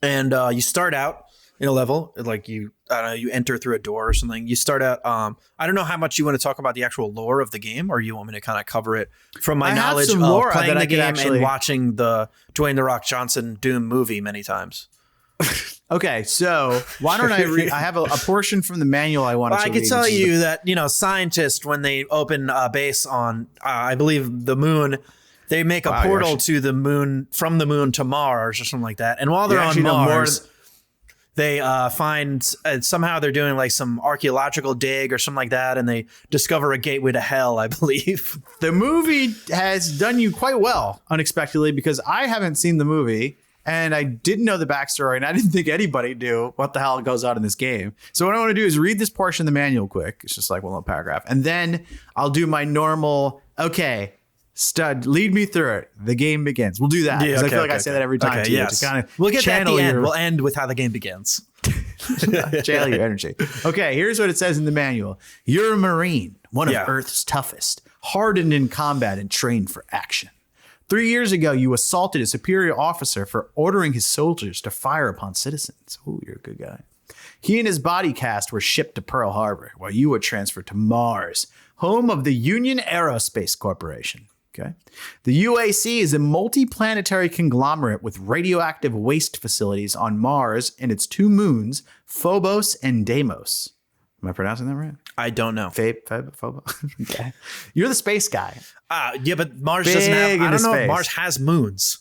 And you start out in a level, like you enter through a door or something. You start out, I don't know how much you want to talk about the actual lore of the game, or you want me to kind of cover it from my knowledge of playing the game and watching the Dwayne "The Rock" Johnson Doom movie many times. Okay, so why don't I read? I have a portion from the manual I wanted to read. I could tell you that, scientists, when they open a base on, I believe, the moon, they make a portal to the moon, from the moon to Mars or something like that. And while they're on Mars, they find somehow they're doing like some archaeological dig or something like that, and they discover a gateway to hell, I believe. The movie has done you quite well, unexpectedly, because I haven't seen the movie. And I didn't know the backstory, and I didn't think anybody knew what the hell goes on in this game. So what I want to do is read this portion of the manual quick. It's just like one little paragraph. And then I'll do my normal, okay, stud, lead me through it. The game begins. We'll do that. Because I feel like I say that every time, too. Yes. To kind of we'll get to the end. We'll end with how the game begins. Channel your energy. Okay, here's what it says in the manual. You're a Marine, one of Earth's toughest, hardened in combat and trained for action. 3 years ago, you assaulted a superior officer for ordering his soldiers to fire upon citizens. Oh, you're a good guy. He and his body cast were shipped to Pearl Harbor, while you were transferred to Mars, home of the Union Aerospace Corporation. Okay. The UAC is a multi-planetary conglomerate with radioactive waste facilities on Mars and its 2 moons, Phobos and Deimos. Am I pronouncing that right? I don't know. Phobos. Okay. You're the space guy. Yeah, but Mars doesn't have. I don't know if Mars has moons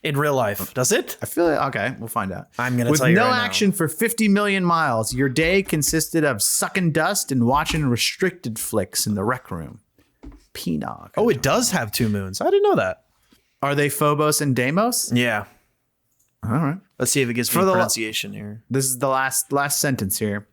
in real life. Does it? I feel like, okay, we'll find out. I'm going to tell you right now. With no action for 50 million miles, your day consisted of sucking dust and watching restricted flicks in the rec room. Peanog. Oh, it does have 2 moons. I didn't know that. Are they Phobos and Deimos? Yeah. All right. Let's see if it gives me pronunciation here. This is the last sentence here.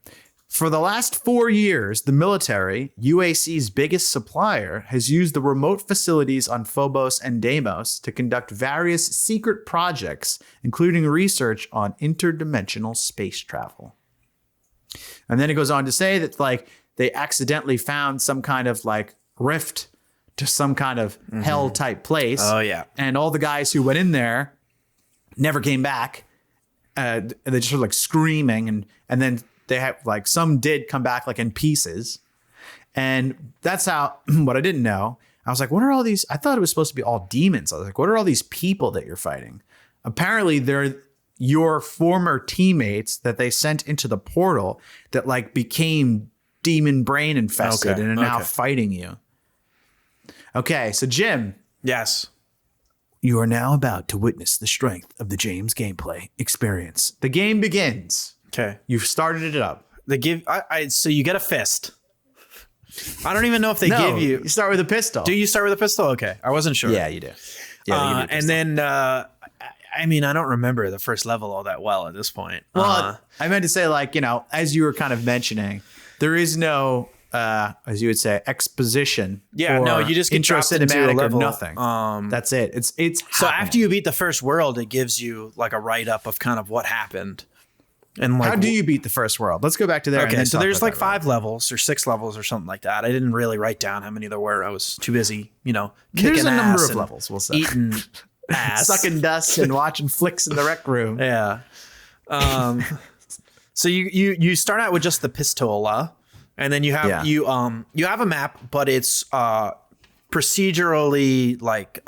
For the last 4 years, the military, UAC's biggest supplier, has used the remote facilities on Phobos and Deimos to conduct various secret projects, including research on interdimensional space travel. And then it goes on to say that like they accidentally found some kind of like rift to some kind of hell type place. Oh yeah. And all the guys who went in there never came back. They just were like screaming and then they have like some did come back like in pieces. And that's how, what I didn't know, I was like, what are all these? I thought it was supposed to be all demons. I was like, what are all these people that you're fighting? Apparently they're your former teammates that they sent into the portal that like became demon brain infested and are now fighting you. Okay. So Jim. Yes. You are now about to witness the strength of the James gameplay experience. The game begins. Okay. You've started it up. They give so you get a fist. I don't even know if they give you. You start with a pistol. Do you start with a pistol? Okay. I wasn't sure. Yeah, you do. Yeah, and then I mean, I don't remember the first level all that well at this point. Well, I meant to say, like, as you were kind of mentioning, there is no as you would say, exposition. Yeah, no, you just get dropped into a level. Nothing. That's it. It's so happening. After you beat the first world, it gives you like a write up of kind of what happened. And like, how do you beat the first world? Let's go back to there. Okay, so there's like 5 levels or 6 levels or something like that. I didn't really write down how many there were. I was too busy, kicking there's a number ass of levels. We'll say eating ass, sucking dust, and watching flicks in the rec room. Yeah. So you start out with just the pistola, and then you have you have a map, but it's procedurally like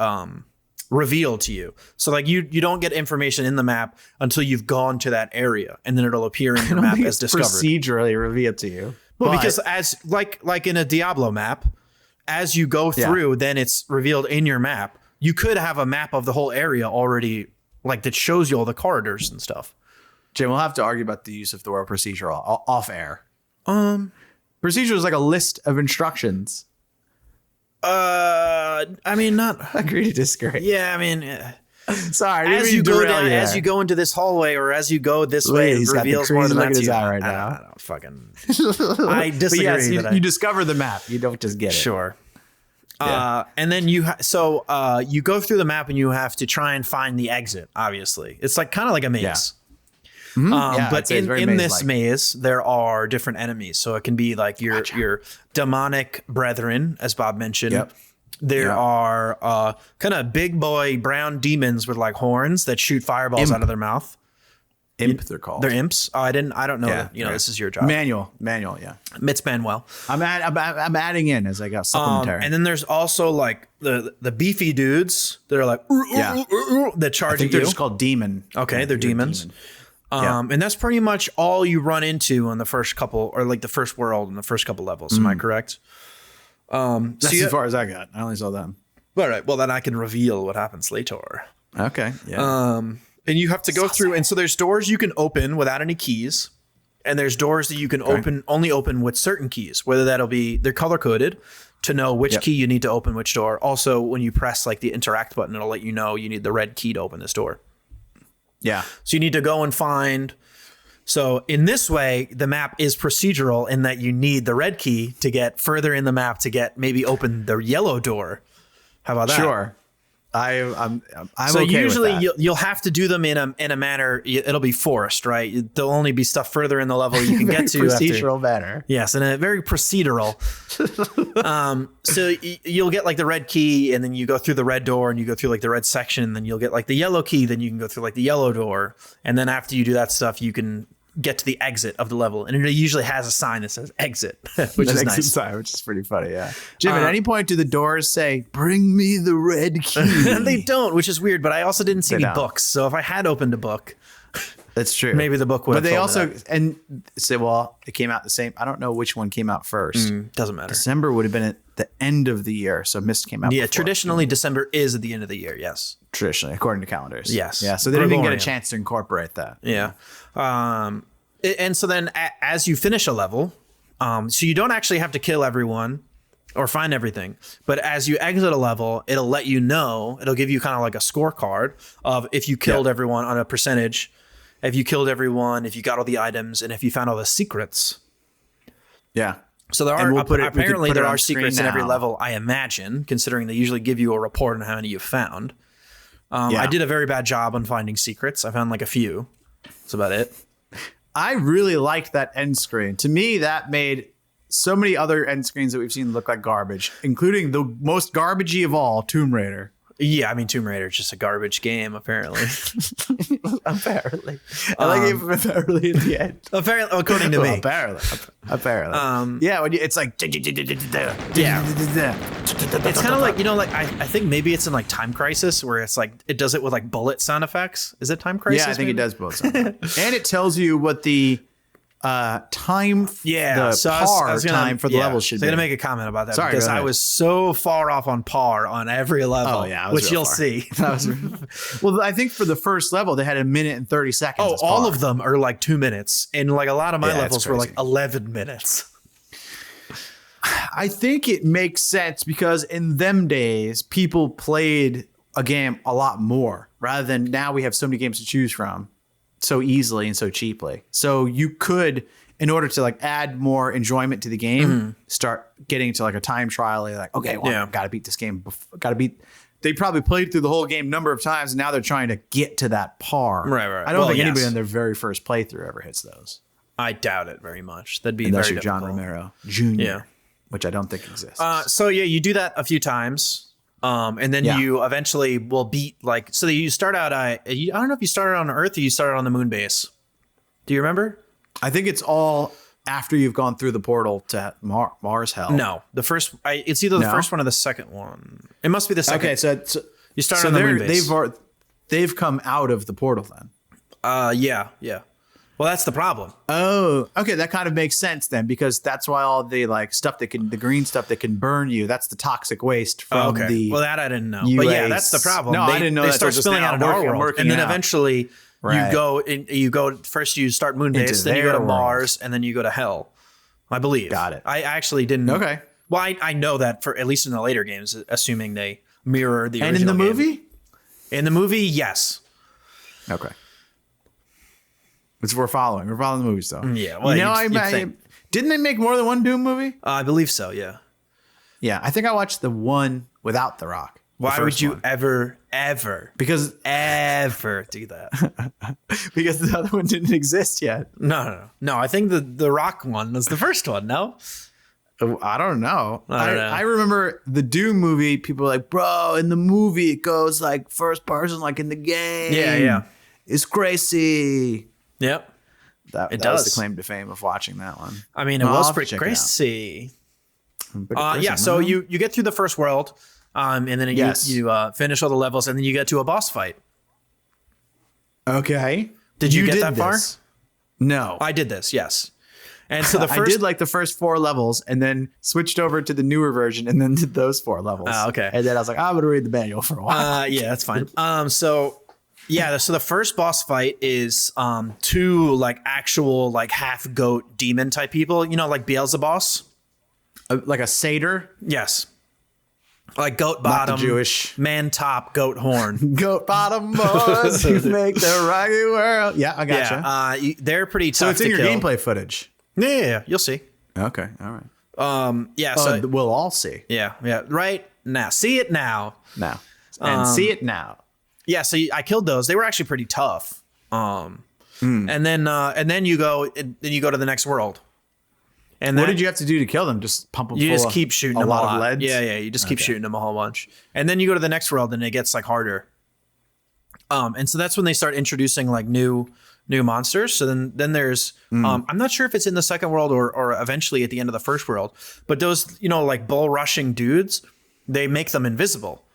revealed to you. So like you don't get information in the map until you've gone to that area, and then it'll appear in your map as discovered. Procedurally revealed to you. Well, because as like in a Diablo map, as you go through, then it's revealed in your map. You could have a map of the whole area already, like that shows you all the corridors and stuff. Jim, we'll have to argue about the use of the word procedural off air. Procedural is like a list of instructions. I mean, not agree to disagree. Yeah, I mean, sorry. As you go down, as you go into this hallway, or as you go this way, it reveals more than that to you. Right now. I don't fucking. I disagree. Yes, you discover the map. You don't just get it. Sure. Yeah. And then you go through the map and you have to try and find the exit. Obviously, it's like kind of like a maze. Yeah. But in this maze, there are different enemies. So it can be like your demonic brethren, as Bob mentioned. Yep. There are kind of big boy brown demons with like horns that shoot fireballs out of their mouth. Imp, they're called. They're imps. I didn't know. That, this is your job. Manual. Yeah. Mitz Manuel. I'm adding in as I got supplementary. And then there's also like the beefy dudes that are like that charge you. They're just called demon. Okay, they're demons. Demon. And that's pretty much all you run into on the first couple, or like the first world and the first couple levels. Am I correct? That's as far as I got. I only saw them. All right. Well, then I can reveal what happens later. Okay. Yeah. And you have to go through. And so there's doors you can open without any keys. And there's doors that you can only open with certain keys, whether they're color coded to know which key you need to open which door. Also, when you press like the interact button, it'll let you know you need the red key to open this door. Yeah. So you need to go and find. So in this way, the map is procedural in that you need the red key to get further in the map to get maybe open the yellow door. How about that? Sure. I'm so okay usually with that. you'll have to do them in a manner. It'll be forced, right? There'll only be stuff further in the level you can get to. Procedural manner. Yes, in a very procedural. So you'll get like the red key, and then you go through the red door, and you go through like the red section, and then you'll get like the yellow key, then you can go through like the yellow door, and then after you do that stuff, you can get to the exit of the level, and it usually has a sign that says exit, which is nice. Sign, which is pretty funny. Yeah, Jim. At any point, do the doors say "Bring me the red key"? They don't, which is weird. But I also didn't see any books, so if I had opened a book, that's true. Maybe the book would. But they also and say, well, it came out the same. I don't know which one came out first. Doesn't matter. December would have been at the end of the year, so Myst came out. Yeah, before. Traditionally, December is at the end of the year. Yes, traditionally, according to calendars. Yes. Yeah. So they didn't even get a chance to incorporate that. Yeah. And so then as you finish a level, so you don't actually have to kill everyone or find everything, but as you exit a level, it'll let you know, it'll give you kind of like a scorecard of if you killed everyone on a percentage, if you killed everyone, if you got all the items, and if you found all the secrets. Yeah. So there are apparently there are secrets in every level, I imagine, considering they usually give you a report on how many you found. I did a very bad job on finding secrets. I found like a few. That's about it. I really liked that end screen. To me, that made so many other end screens that we've seen look like garbage, including the most garbagey of all, Tomb Raider. Yeah, I mean, Tomb Raider is just a garbage game, apparently. Apparently. I like it apparently in the end. Apparently, according to me. Apparently. Yeah, when it's like... Yeah. It's kind of like, I think maybe it's in like Time Crisis, where it's like, it does it with like bullet sound effects. Is it Time Crisis? Yeah, I think it does bullet sound effects. And it tells you what the... time time for the level should be. I'm gonna make a comment about that because I was so far off on par on every level, which you'll see. Well, I think for the first level they had 1 minute and 30 seconds. Oh, all of them are like 2 minutes, and like a lot of my levels were like 11 minutes. I think it makes sense because in them days people played a game a lot more rather than now we have so many games to choose from so easily and so cheaply. So you could, in order to like add more enjoyment to the game, start getting to like a time trial. Like, okay, well, got to beat this game. They probably played through the whole game a number of times, and now they're trying to get to that par. Right. I don't think anybody on their very first playthrough ever hits those. I doubt it very much. That'd be Unless very you're John Romero Jr., which I don't think exists. So you do that a few times. And then you eventually will beat so you start out. I don't know if you started on Earth or you started on the moon base. Do you remember? I think it's all after you've gone through the portal to Mars Hell. No, it's either the first one or the second one. It must be the second. Okay, so you started on the moon base. They've come out of the portal then. Yeah. Well, that's the problem. Oh, okay. That kind of makes sense then, because that's why all the like stuff the green stuff that can burn you, that's the toxic waste from the. Well, that I didn't know. UAs. But yeah, that's the problem. No, I didn't know they that. Start spilling out into our world, and then eventually you go first. You start moon base, then you go to Mars, and then you go to Hell. I believe. Got it. I actually didn't. Okay. Well, I know that for at least in the later games, assuming they mirror the original. And in the movie. In the movie, yes. Okay. Which we're following. We're following the movies, though. Yeah. Well, didn't they make more than one Doom movie? I believe so, yeah. Yeah, I think I watched the one without The Rock. Why would you ever do that? Because the other one didn't exist yet. No. I think the Rock one was the first one, no? I don't know. I remember the Doom movie, people were like, bro, in the movie it goes like first person like in the game. Yeah. It's crazy. Yep. That was the claim to fame of watching that one. I mean, it was pretty crazy. So you get through the first world, and then you finish all the levels, and then you get to a boss fight. Okay. Did you get that far? No. I did this, yes. And so I did like the first 4 levels and then switched over to the newer version and then did those 4 levels. Okay. And then I was like, I'm going to read the manual for a while. Yeah, that's fine. So the first boss fight is 2 like actual like half goat demon type people, you know, like Beelzebub. Like a satyr? Yes. Like goat bottom, Jewish man top, goat horn. Goat bottom boys, you make the rocky world. Yeah, I gotcha. Yeah, they're pretty tough. So it's in to your kill. gameplay footage. Yeah, you'll see. Okay, all right. So we'll all see. Yeah, right now. See it now. And see it now. Yeah, so I killed those. They were actually pretty tough. And then you go to the next world. And what did you have to do to kill them? Just pump them. You just keep shooting them a lot. Of leads? Yeah. You just keep shooting them a whole bunch. And then you go to the next world and it gets like harder. And so that's when they start introducing like new monsters. So then there's I'm not sure if it's in the second world or eventually at the end of the first world, but those, you know, like bull rushing dudes, they make them invisible.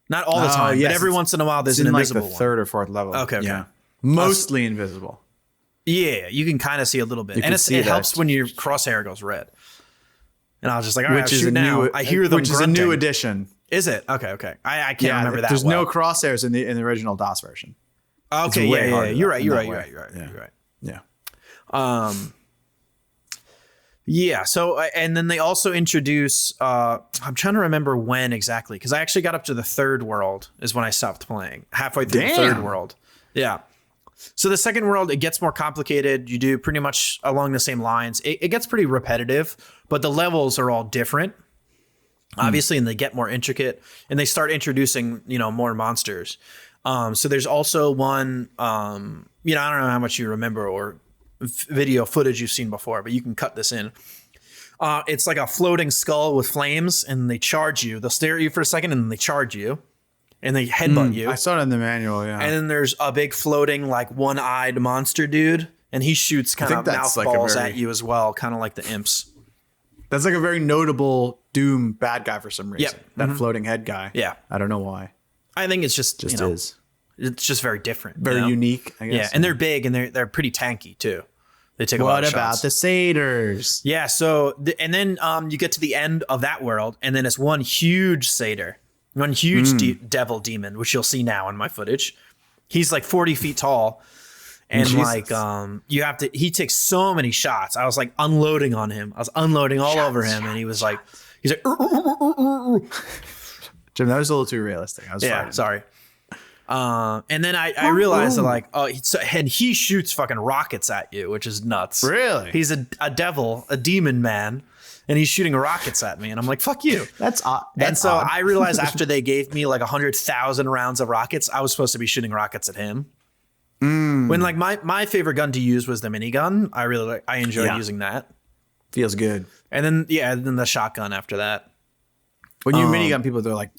Not all the time, but every once in a while there's an invisible like the third or fourth level. Okay. Yeah. Mostly invisible. Yeah, you can kind of see a little bit. And it helps when your crosshair goes red. And I was just like, all right, I hear them which is a new addition. Is it? Okay. I can't remember that. There's no crosshairs in the original DOS version. Okay, yeah. You're right. Yeah. Yeah. So, and then they also introduce, I'm trying to remember when exactly, because I actually got up to the third world is when I stopped playing. Halfway through the third world. Yeah. So the second world, it gets more complicated. You do pretty much along the same lines. It gets pretty repetitive, but the levels are all different, obviously, and they get more intricate, and they start introducing, you know, more monsters. So there's also one, I don't know how much you remember or video footage you've seen before, but you can cut this in. It's like a floating skull with flames, and they charge you. They'll stare at you for a second, and then they charge you. And they headbutt you. I saw it in the manual, yeah. And then there's a big floating, like one-eyed monster dude, and he shoots kind of mouth balls at you as well, kind of like the imps. That's like a very notable Doom bad guy for some reason. Yep. That floating head guy. Yeah. I don't know why. I think it's just is. It's just very different. Very unique, I guess. Yeah, and they're big, and they're pretty tanky, too. They take a lot of shots. What about the satyrs? Yeah, so, and then you get to the end of that world, and then it's one huge satyr. One huge devil demon, which you'll see now in my footage. He's like 40 feet tall. And like, he takes so many shots. I was like unloading on him. I was unloading all over him. And he's like, Jim, that was a little too realistic. I was sorry. And then I realized that like, and he shoots fucking rockets at you, which is nuts. Really? He's a devil, a demon man. And he's shooting rockets at me. And I'm like, fuck you. That's odd. And so I realized after they gave me like 100,000 rounds of rockets, I was supposed to be shooting rockets at him. When like my favorite gun to use was the minigun. I enjoyed using that. Feels good. And then, then the shotgun after that. When you minigun people, they're like,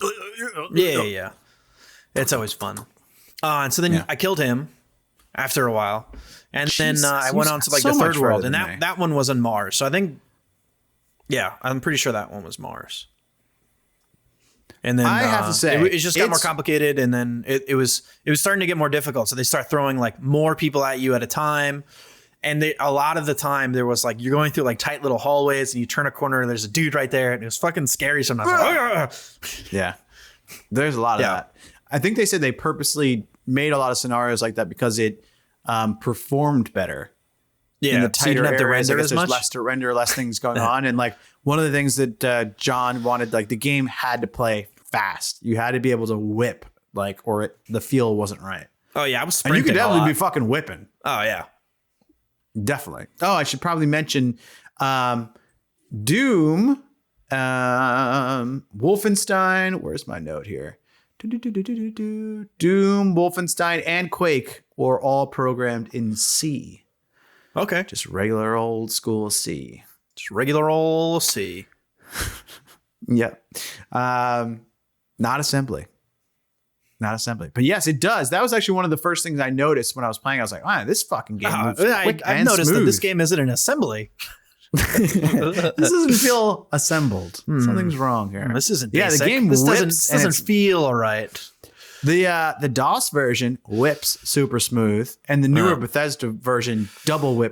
yeah. It's always fun. And so then I killed him after a while. And then I went on to like the third world. And that one was on Mars. So I think, I'm pretty sure that one was Mars. And then I have to say, it just got more complicated, and then it was starting to get more difficult. So they start throwing like more people at you at a time, and a lot of the time there was like you're going through like tight little hallways, and you turn a corner, and there's a dude right there, and it was fucking scary sometimes. Yeah, there's a lot of that. I think they said they purposely made a lot of scenarios like that because it performed better. Yeah, in the tighter so areas, there's less to render, less things going on. And like one of the things that John wanted, like the game had to play fast. You had to be able to whip, like, or the feel wasn't right. Oh yeah, I was sprinting. And you could definitely be fucking whipping. Oh yeah, definitely. Oh, I should probably mention Doom, Wolfenstein. Where's my note here? Doom, Wolfenstein, and Quake were all programmed in C. Okay. Just regular old school C. Just regular old C. Yep. Not assembly. But yes, it does. That was actually one of the first things I noticed when I was playing. I was like, wow, this fucking game moves quick I've and noticed smooth. that this game isn't an assembly. This doesn't feel assembled. Something's wrong here. This isn't basic. The game this doesn't feel all right. The DOS version whips super smooth, and the newer Bethesda version double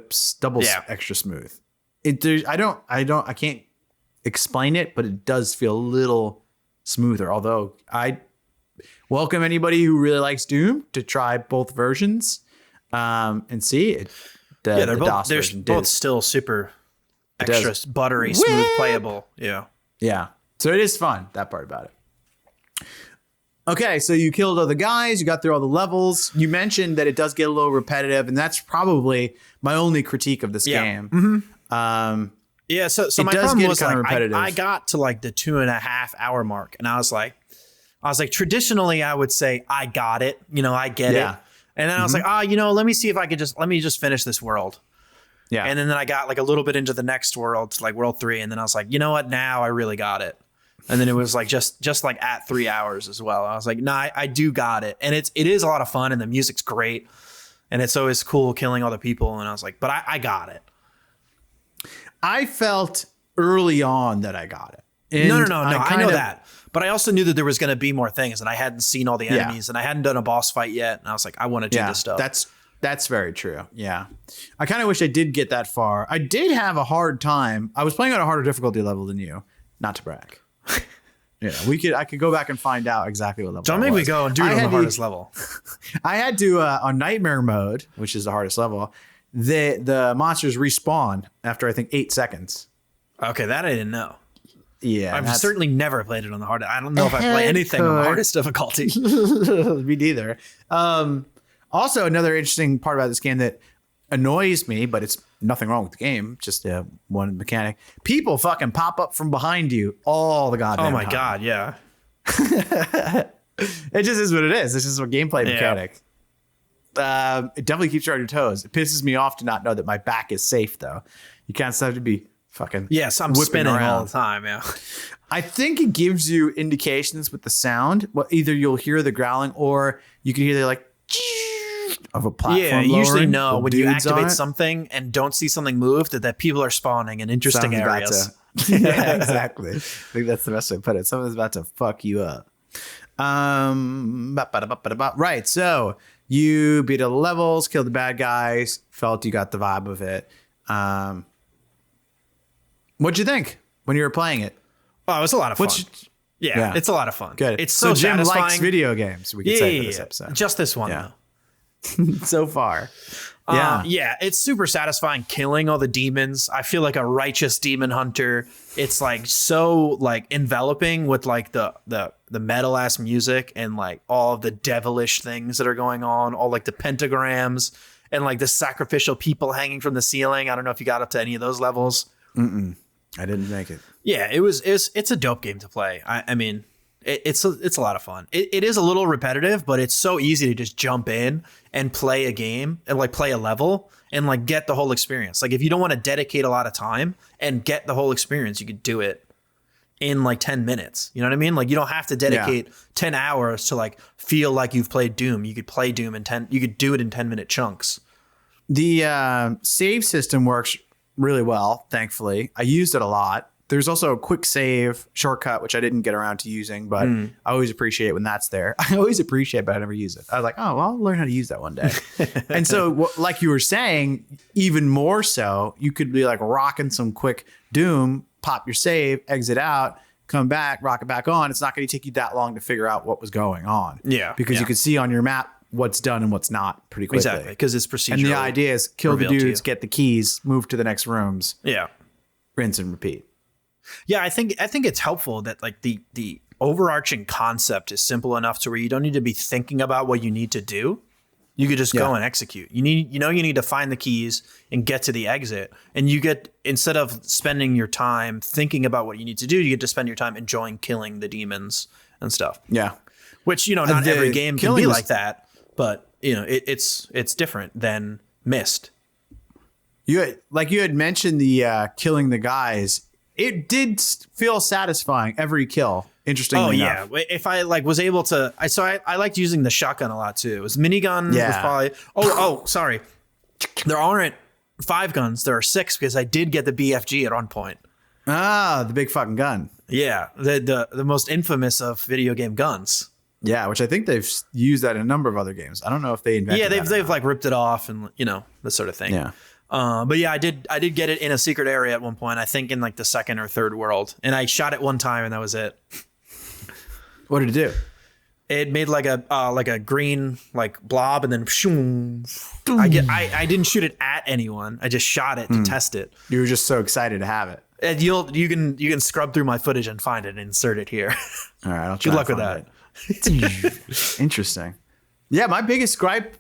extra smooth. I can't explain it, but it does feel a little smoother. Although I welcome anybody who really likes Doom to try both versions and see it. They're both still super extra buttery, smooth playable. Yeah. So it is fun, that part about it. Okay, so you killed all the guys, you got through all the levels. You mentioned that it does get a little repetitive, and that's probably my only critique of this game. Mm-hmm. So my problem was like I got to like the 2.5 hour mark, and I was like, traditionally I would say I got it, I get it, and then I was like, let me see if I could let me just finish this world. Yeah, and then I got like a little bit into the next world, like world 3, and then I was like, you know what, now I really got it. And then it was like just like at 3 hours as well. I was like, nah, I do got it. And it is a lot of fun, and the music's great. And it's always cool killing other people. And I was like, but I got it. I felt early on that I got it. And no. I know that. But I also knew that there was going to be more things, and I hadn't seen all the enemies, and I hadn't done a boss fight yet. And I was like, I want to do this stuff. That's very true. Yeah. I kind of wish I did get that far. I did have a hard time. I was playing on a harder difficulty level than you, not to brag. I could go back and find out exactly what level. Don't make me go and do it on the hardest level. I had to on nightmare mode, which is the hardest level. The monsters respawn after I think 8 seconds. Okay, that I didn't know. Yeah, I've certainly never played it on the hardest. I don't know if I play anything on the hardest difficulty. Me neither. Also, another interesting part about this game that annoys me, but it's nothing wrong with the game, just one mechanic. People fucking pop up from behind you all the goddamn time. Oh my god, yeah. It just is what it is. It's just a gameplay mechanic. It definitely keeps you on your toes. It pisses me off to not know that my back is safe, though. You can't have to be fucking I'm spinning around all the time, yeah. I think it gives you indications with the sound. Well, either you'll hear the growling, or you can hear the like of a platform. Yeah, you usually know when you activate something and don't see something move that people are spawning in interesting areas. Yeah, exactly. I think that's the best way to put it. Something's about to fuck you up. Right. So you beat all the levels, killed the bad guys, felt you got the vibe of it. What'd you think when you were playing it? Oh, it was a lot of fun. Yeah, it's a lot of fun. Good. It's so Jim satisfying. Likes video games. We could say for this episode. Just this one, though. So far. It's super satisfying killing all the demons. I feel like a righteous demon hunter. It's like so like enveloping with like the metal ass music and like all of the devilish things that are going on, all like the pentagrams and like the sacrificial people hanging from the ceiling. I don't know if you got up to any of those levels. I didn't make it. Yeah, it's a dope game to play. I mean, it's a lot of fun. It is a little repetitive, but it's so easy to just jump in and play a game and like play a level and like get the whole experience. Like if you don't want to dedicate a lot of time and get the whole experience, you could do it in like 10 minutes. You know what I mean? Like you don't have to dedicate 10 hours to like feel like you've played Doom. You could play Doom you could do it in 10-minute chunks. The save system works really well, thankfully. I used it a lot. There's also a quick save shortcut, which I didn't get around to using, but I always appreciate when that's there. I always appreciate it, but I never use it. I was like, oh, well, I'll learn how to use that one day. And so, like you were saying, even more so, you could be like rocking some quick Doom, pop your save, exit out, come back, rock it back on. It's not going to take you that long to figure out what was going on. Yeah. Because you can see on your map what's done and what's not pretty quickly. Exactly, because it's procedural. And the idea is kill the dudes, get the keys, move to the next rooms. Yeah. Rinse and repeat. Yeah, I think it's helpful that like the overarching concept is simple enough to where you don't need to be thinking about what you need to do. You could just go and execute. You need to find the keys and get to the exit. And you get, instead of spending your time thinking about what you need to do, you get to spend your time enjoying killing the demons and stuff. Yeah. Which, not every game can be like that, but it's different than Myst. You had mentioned the killing the guys. It did feel satisfying every kill. Interestingly enough. Yeah. If I was able to, I liked using the shotgun a lot too. It was minigun. Yeah. Was probably. Sorry. There aren't 5 guns. There are 6 because I did get the BFG at one point. Ah, the big fucking gun. Yeah, the most infamous of video game guns. Yeah, which I think they've used that in a number of other games. I don't know if they invented. Yeah, they've like ripped it off and this sort of thing. Yeah. But yeah, I did get it in a secret area at one point. I think in like the second or third world, and I shot it one time and that was it. What did it do? It made like a green like blob, and then shoom. I didn't shoot it at anyone. I just shot it to test it. You were just so excited to have it. And you can scrub through my footage and find it and insert it here. All right, I'll try. Good luck with that. Interesting. Yeah, my biggest gripe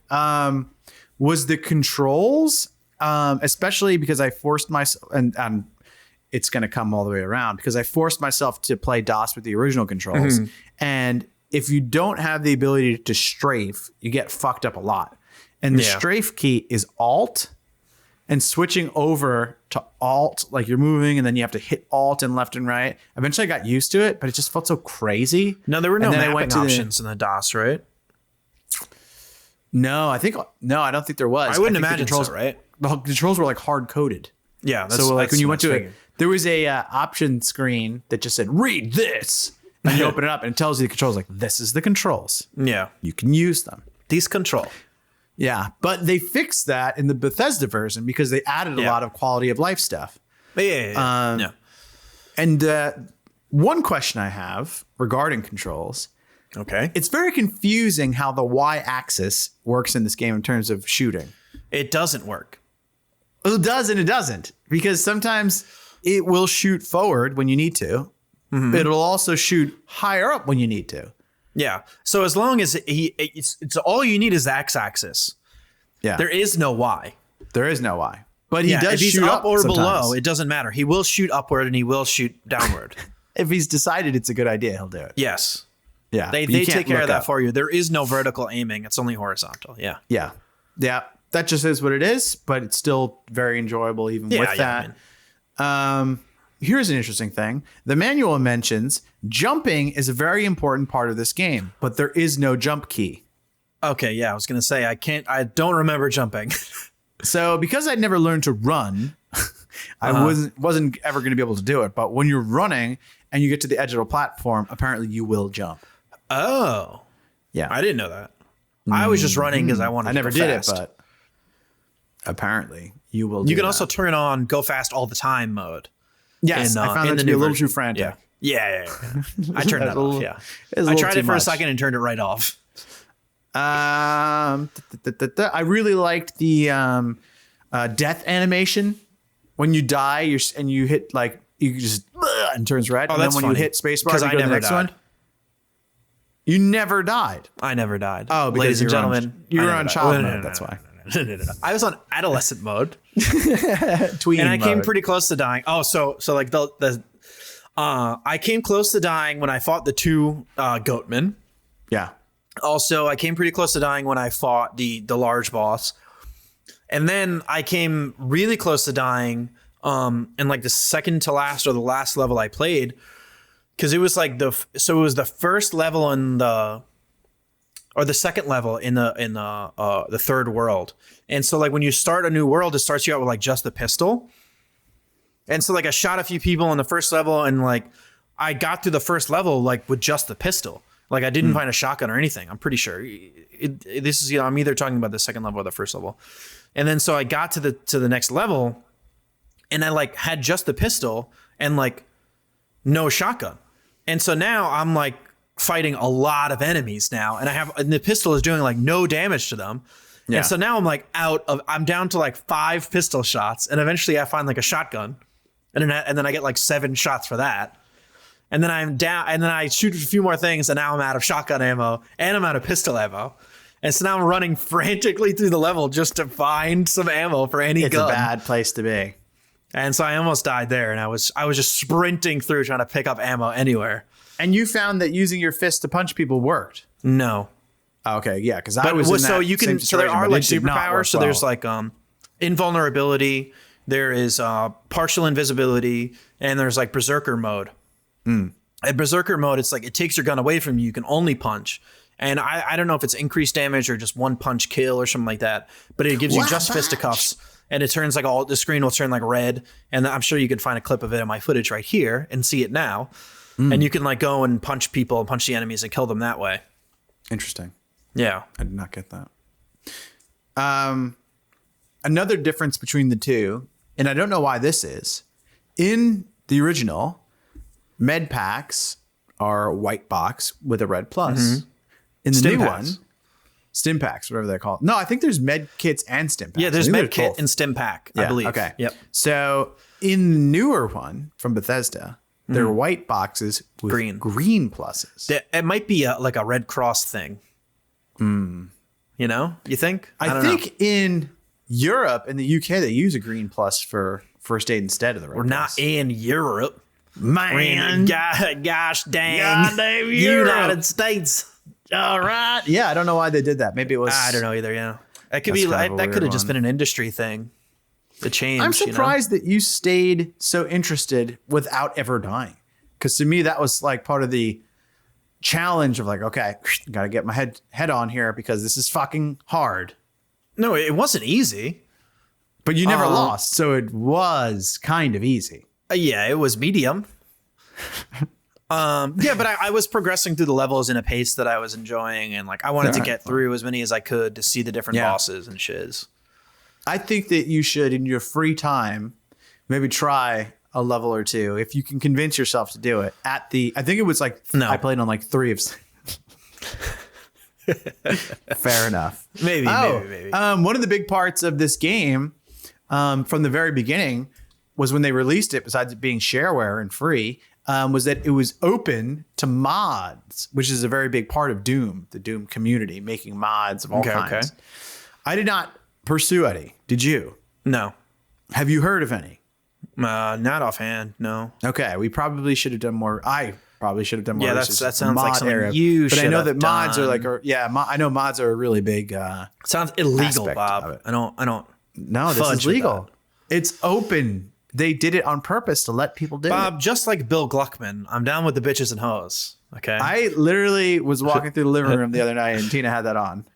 was the controls, especially because I forced myself, and it's going to come all the way around, because I forced myself to play DOS with the original controls. And if you don't have the ability to strafe, you get fucked up a lot. And the strafe key is Alt, and switching over to Alt, like you're moving and then you have to hit Alt and left and right. Eventually I got used to it, but it just felt so crazy. No, there were no mapping options in the DOS, right? No, I don't think there was. I wouldn't imagine so, right? The controls were like hard coded. Yeah. So like when you went to it, there was a option screen that just said, read this. And you open it up and it tells you the controls, like, this is the controls. Yeah. You can use them. These control. Yeah. But they fixed that in the Bethesda version because they added a lot of quality of life stuff. Yeah. And one question I have regarding controls. Okay. It's very confusing how the Y-axis works in this game in terms of shooting. It doesn't work. It does and it doesn't. Because sometimes it will shoot forward when you need to. But it'll also shoot higher up when you need to. Yeah. So as long as it's all you need is the X-axis. Yeah. There is no Y. There is no Y. But he does if he's shoot up or sometimes. below, it doesn't matter. He will shoot upward and he will shoot downward. If he's decided it's a good idea, he'll do it. Yes. Yeah. They take care of that for you. There is no vertical aiming. It's only horizontal. Yeah. Yeah. Yeah. That just is what it is, but it's still very enjoyable even with that. Here's an interesting thing. The manual mentions jumping is a very important part of this game, but there is no jump key. Okay, yeah, I was going to say I don't remember jumping. So because I'd never learned to run, I wasn't ever going to be able to do it. But when you're running and you get to the edge of a platform, apparently you will jump. Oh. Yeah. I didn't know that. I was just running because I wanted to go fast. I never did it, but apparently you will do You can also turn on go fast all the time mode. Yes, I found it to be a little too frantic. Yeah. I turned that off, I tried it for a second and turned it right off. I really liked the death animation. When you die, and you hit, like, you just, and turns red. Oh, and that's then when funny. you hit spacebar, you go to the next one. You never died. I never died. Oh, because ladies and gentlemen, you were on child mode, that's why. I was on adolescent mode. Tween and I came mode. pretty close to dying. Oh, so like I came close to dying when I fought the two goatmen. Yeah. Also, I came pretty close to dying when I fought the large boss. And then I came really close to dying in like the second to last or the last level I played, because it was like it was the first level in the second level in the third world. And so like when you start a new world, it starts you out with like just the pistol. And so like I shot a few people on the first level, and like I got through the first level like with just the pistol. Like I didn't find a shotgun or anything. I'm pretty sure this is, I'm either talking about the second level or the first level. And then so I got to the next level, and I like had just the pistol and like no shotgun. And so now I'm like fighting a lot of enemies now, and the pistol is doing like no damage to them. Yeah. And so now I'm like I'm down to like 5 pistol shots, and eventually I find like a shotgun, and then I get like 7 shots for that. And then I'm down, and then I shoot a few more things, and now I'm out of shotgun ammo and I'm out of pistol ammo. And so now I'm running frantically through the level just to find some ammo for any gun. It's a bad place to be. And so I almost died there, and I was just sprinting through trying to pick up ammo anywhere. And you found that using your fist to punch people worked? No. Okay, yeah, because I was in that so you can so there are like superpowers. So there's like invulnerability, there is partial invisibility, and there's like berserker mode. At berserker mode, it's like it takes your gun away from you. You can only punch. And I don't know if it's increased damage or just one punch kill or something like that, but it gives you just fisticuffs, and it turns like the screen will turn like red. And I'm sure you could find a clip of it in my footage right here and see it now. And you can like go and punch people and punch the enemies and kill them that way. Interesting. Yeah. I did not get that. Another difference between the two, and I don't know why this is, in the original, med packs are a white box with a red plus. Mm-hmm. In the new one, stim packs, whatever they're called. No, I think there's med kits and stim packs. Yeah, there's med kit and stim pack, I believe. Okay. Yep. So in the newer one from Bethesda, they're white boxes with green pluses. It might be like a Red Cross thing. You know, you think? I think in Europe and the UK, they use a green plus for first aid instead of the red plus. We're not in Europe. Man. Gosh dang. United States. All right. Yeah, I don't know why they did that. Maybe it was... I don't know either, yeah. It could be like, that could have just been an industry thing. The change. I'm surprised that you stayed so interested without ever dying. Because to me, that was like part of the challenge of like, okay, gotta get my head on here because this is fucking hard. No, it wasn't easy. But you never lost, so it was kind of easy. Yeah, it was medium. Yeah, but I was progressing through the levels in a pace that I was enjoying, and like I wanted to get through as many as I could to see the different bosses and shiz. I think that you should, in your free time, maybe try a level or two if you can convince yourself to do it. I think it was like I played on like 3 of. Fair enough. Maybe. One of the big parts of this game from the very beginning was when they released it, besides it being shareware and free, was that it was open to mods, which is a very big part of Doom, the Doom community, making mods of all kinds. Okay. I did not pursue any. Did you? No. Have you heard of any? Not offhand, no. Okay, we probably should have done more. I probably should have done more. Yeah, that sounds like something you should have done. But I know that mods are like, I know mods are a really big. Sounds illegal, Bob. I don't. No, this is legal. It's open. They did it on purpose to let people do it. Bob, just like Bill Gluckman, I'm down with the bitches and hoes. Okay. I literally was walking through the living room the other night and Tina had that on.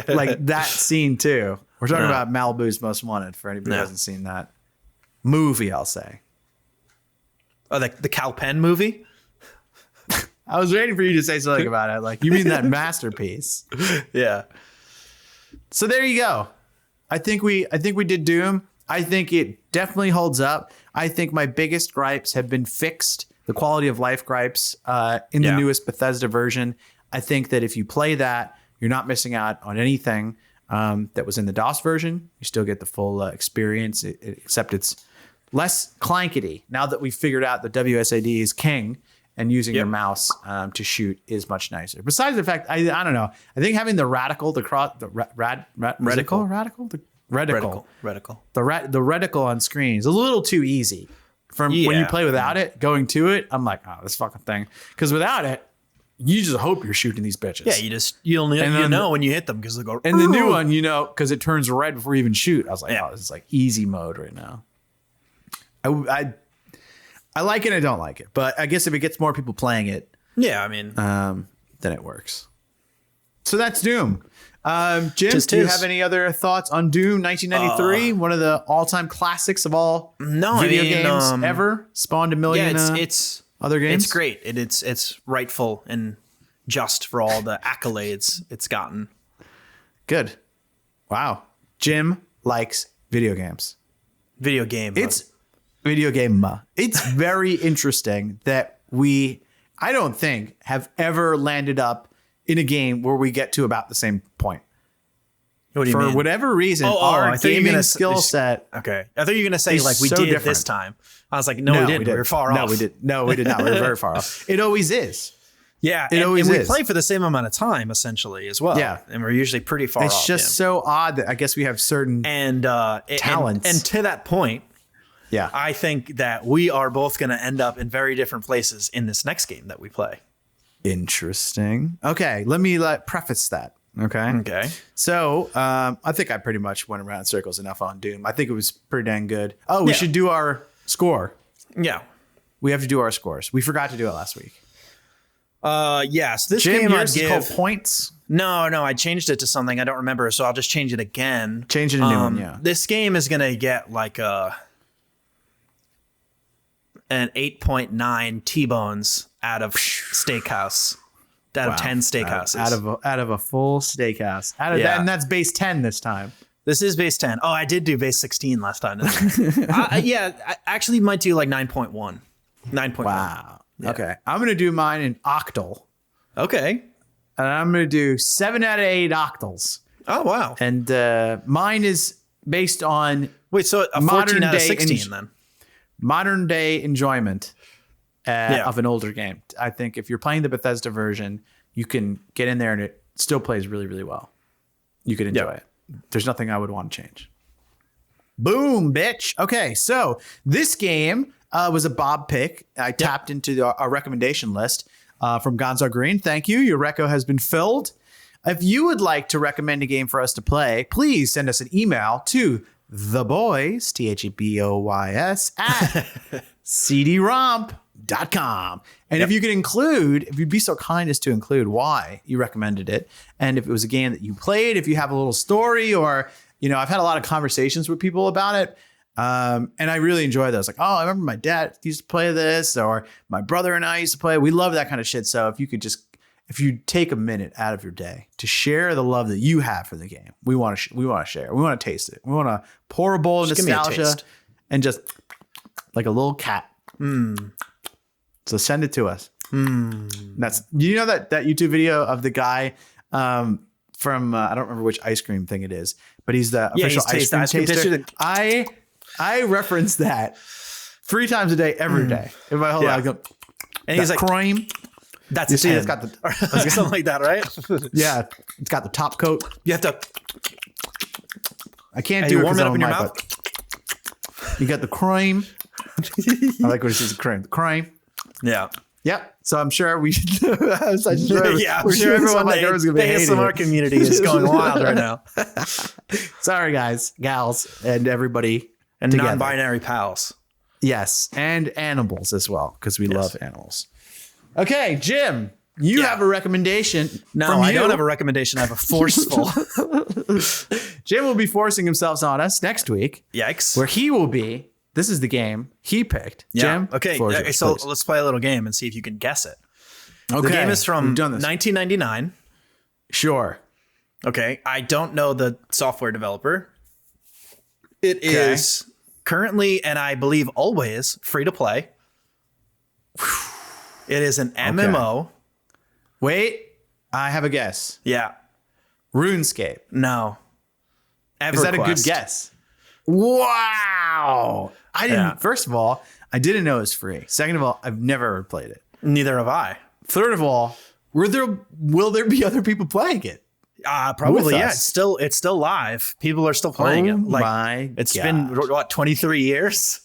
Like that scene too. We're talking about Malibu's Most Wanted for anybody who hasn't seen that movie, I'll say. Oh, the Cal Penn movie? I was waiting for you to say something about it. Like, you mean that masterpiece? Yeah. So there you go. I think we did Doom. I think it definitely holds up. I think my biggest gripes have been fixed. The quality of life gripes in the newest Bethesda version. I think that if you play that, you're not missing out on anything that was in the DOS version. You still get the full experience, except it's less clankety. Now that we've figured out that WSAD is king and using your mouse to shoot is much nicer. Besides the fact, I don't know. I think having the radical, the reticle on screen is a little too easy. When you play without it, going to it, I'm like, oh, this fucking thing. Because without it, you just hope you're shooting these bitches. Yeah, you'll know when you hit them because they go. And the new one, because it turns red before you even shoot. I was like, oh, this is like easy mode right now. I like it. I don't like it, but I guess if it gets more people playing it, then it works. So that's Doom. Jim, do you have any other thoughts on Doom 1993? One of the all-time classics of all video games ever. Spawned a million it's other games. It's great. It's rightful and just for all the accolades it's gotten. Good. Wow. Jim likes video games. Video game. It's video game. It's very interesting that I don't think, have ever landed up in a game where we get to about the same point. What do you mean? For whatever reason, our gaming skill set. Okay. I thought you were going to say like we did different this time. I was like, no, we didn't. We were far off. No, we did not. We were very far off. It always is. Yeah. And we play for the same amount of time essentially as well. Yeah. And we're usually pretty far off. It's just so odd that I guess we have certain talents. And to that point, I think that we are both going to end up in very different places in this next game that we play. Interesting. Okay. Let me preface that. Okay. So I think I pretty much went around in circles enough on Doom. I think it was pretty dang good. Oh, we should do our score. Yeah. We have to do our scores. We forgot to do it last week. Yes. This Jim, game yours is called points? No, I changed it to something I don't remember, so I'll just change it again. Change it to a new one, yeah. This game is going to get like an 8.9 T-bones out of Steakhouse. out of 10 steakhouses. Out of a full steakhouse. And that's base 10 this time. This is base 10. Oh, I did do base 16 last time. I actually might do like 9.1. 9.1. Wow. Yeah. Okay. I'm going to do mine in octal. Okay. And I'm going to do 7 out of 8 octals. Oh, wow. And mine is based on... Wait, so a 14 out of 16 then? Modern day enjoyment of an older game. I think if you're playing the Bethesda version, you can get in there and it still plays really, really well. You could enjoy it. There's nothing I would want to change. Boom, bitch. Okay, so this game was a Bob pick. I tapped into our recommendation list from Gonzo Green. Thank you. Your reco has been filled. If you would like to recommend a game for us to play, please send us an email to theboys, theboys, at cdromp.com. And if you could include, if you'd be so kind as to include why you recommended it, and if it was a game that you played, if you have a little story, or, I've had a lot of conversations with people about it. And I really enjoy those. Like, oh, I remember my dad used to play this, or my brother and I used to play. We love that kind of shit. So if you take a minute out of your day to share the love that you have for the game, we want to share. We want to taste it. We want to pour a bowl of nostalgia and just like a little cat. So send it to us. That's that YouTube video of the guy from I don't remember which ice cream thing it is, but he's the official ice cream taster. I reference that 3 times a day, every day. In my whole life, I go, and he's like, cream. That's it. It's got something like that, right? Yeah, it's got the top coat. You have to. I can't do it. Warm it up in your mouth. You got the cream. I like when it says cream. The cream. Yeah. Yep. So I'm sure we should. I'm sure everyone in the ASMR community is going wild right now. Sorry, guys, gals, and everybody, and together. Non-binary pals. Yes, and animals as well, because we love animals. Okay, Jim, you have a recommendation. No, I don't have a recommendation. I have a forceful. Jim will be forcing himself on us next week. Yikes. Where he will be. This is the game he picked. Jim? Okay, so let's play a little game and see if you can guess it. Okay. The game is from 1999. Sure. Okay, I don't know the software developer. It is currently, and I believe always, free to play. It is an MMO. Wait, I have a guess. Yeah. RuneScape. No. EverQuest. Is that a good guess? Wow. I didn't. First of all, I didn't know it was free. Second of all, I've never ever played it. Neither have I. Third of all, will there be other people playing it? Probably. Yeah. It's still live. People are still playing it. Like, it's been what, 23 years?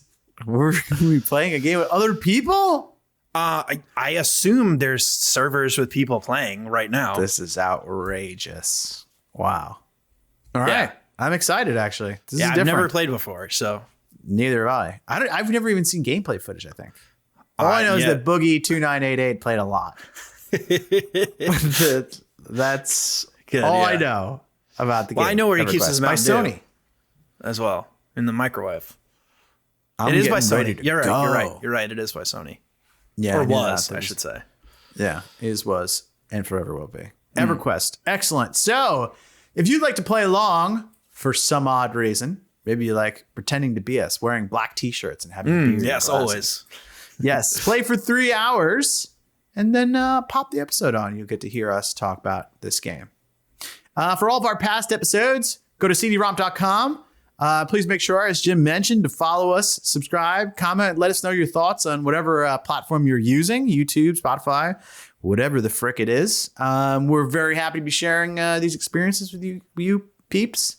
We're going to be playing a game with other people? I assume there's servers with people playing right now. This is outrageous. Wow. All right. I'm excited, actually. This is different. I've never played before, so. Neither have I. I've never even seen gameplay footage, I think. All I know is that Boogie2988 played a lot. That's good, all I know about the game. Well, I know where he keeps his Mountain Dew. Sony. As well, in the microwave. It is by Sony. You're right. You're right. It is by Sony. Yeah. Or was, I should say. Yeah, was, and forever will be. EverQuest. Excellent. So, if you'd like to play along for some odd reason, maybe you like pretending to be us, wearing black t-shirts and having beer. Yes, always. Yes. Play for 3 hours and then pop the episode on. You'll get to hear us talk about this game. For all of our past episodes, go to cdromp.com. Please make sure, as Jim mentioned, to follow us, subscribe, comment, let us know your thoughts on whatever platform you're using, YouTube, Spotify, whatever the frick it is. We're very happy to be sharing these experiences with you peeps.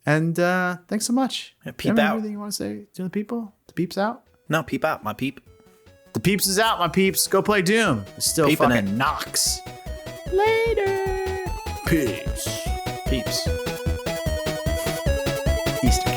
And thanks so much. Yeah, peep out. Anything you want to say to the people? The peeps out? No, peep out, my peep. The peeps is out, my peeps. Go play Doom. It's still Peeping fucking knocks. Later. Peeps. Easter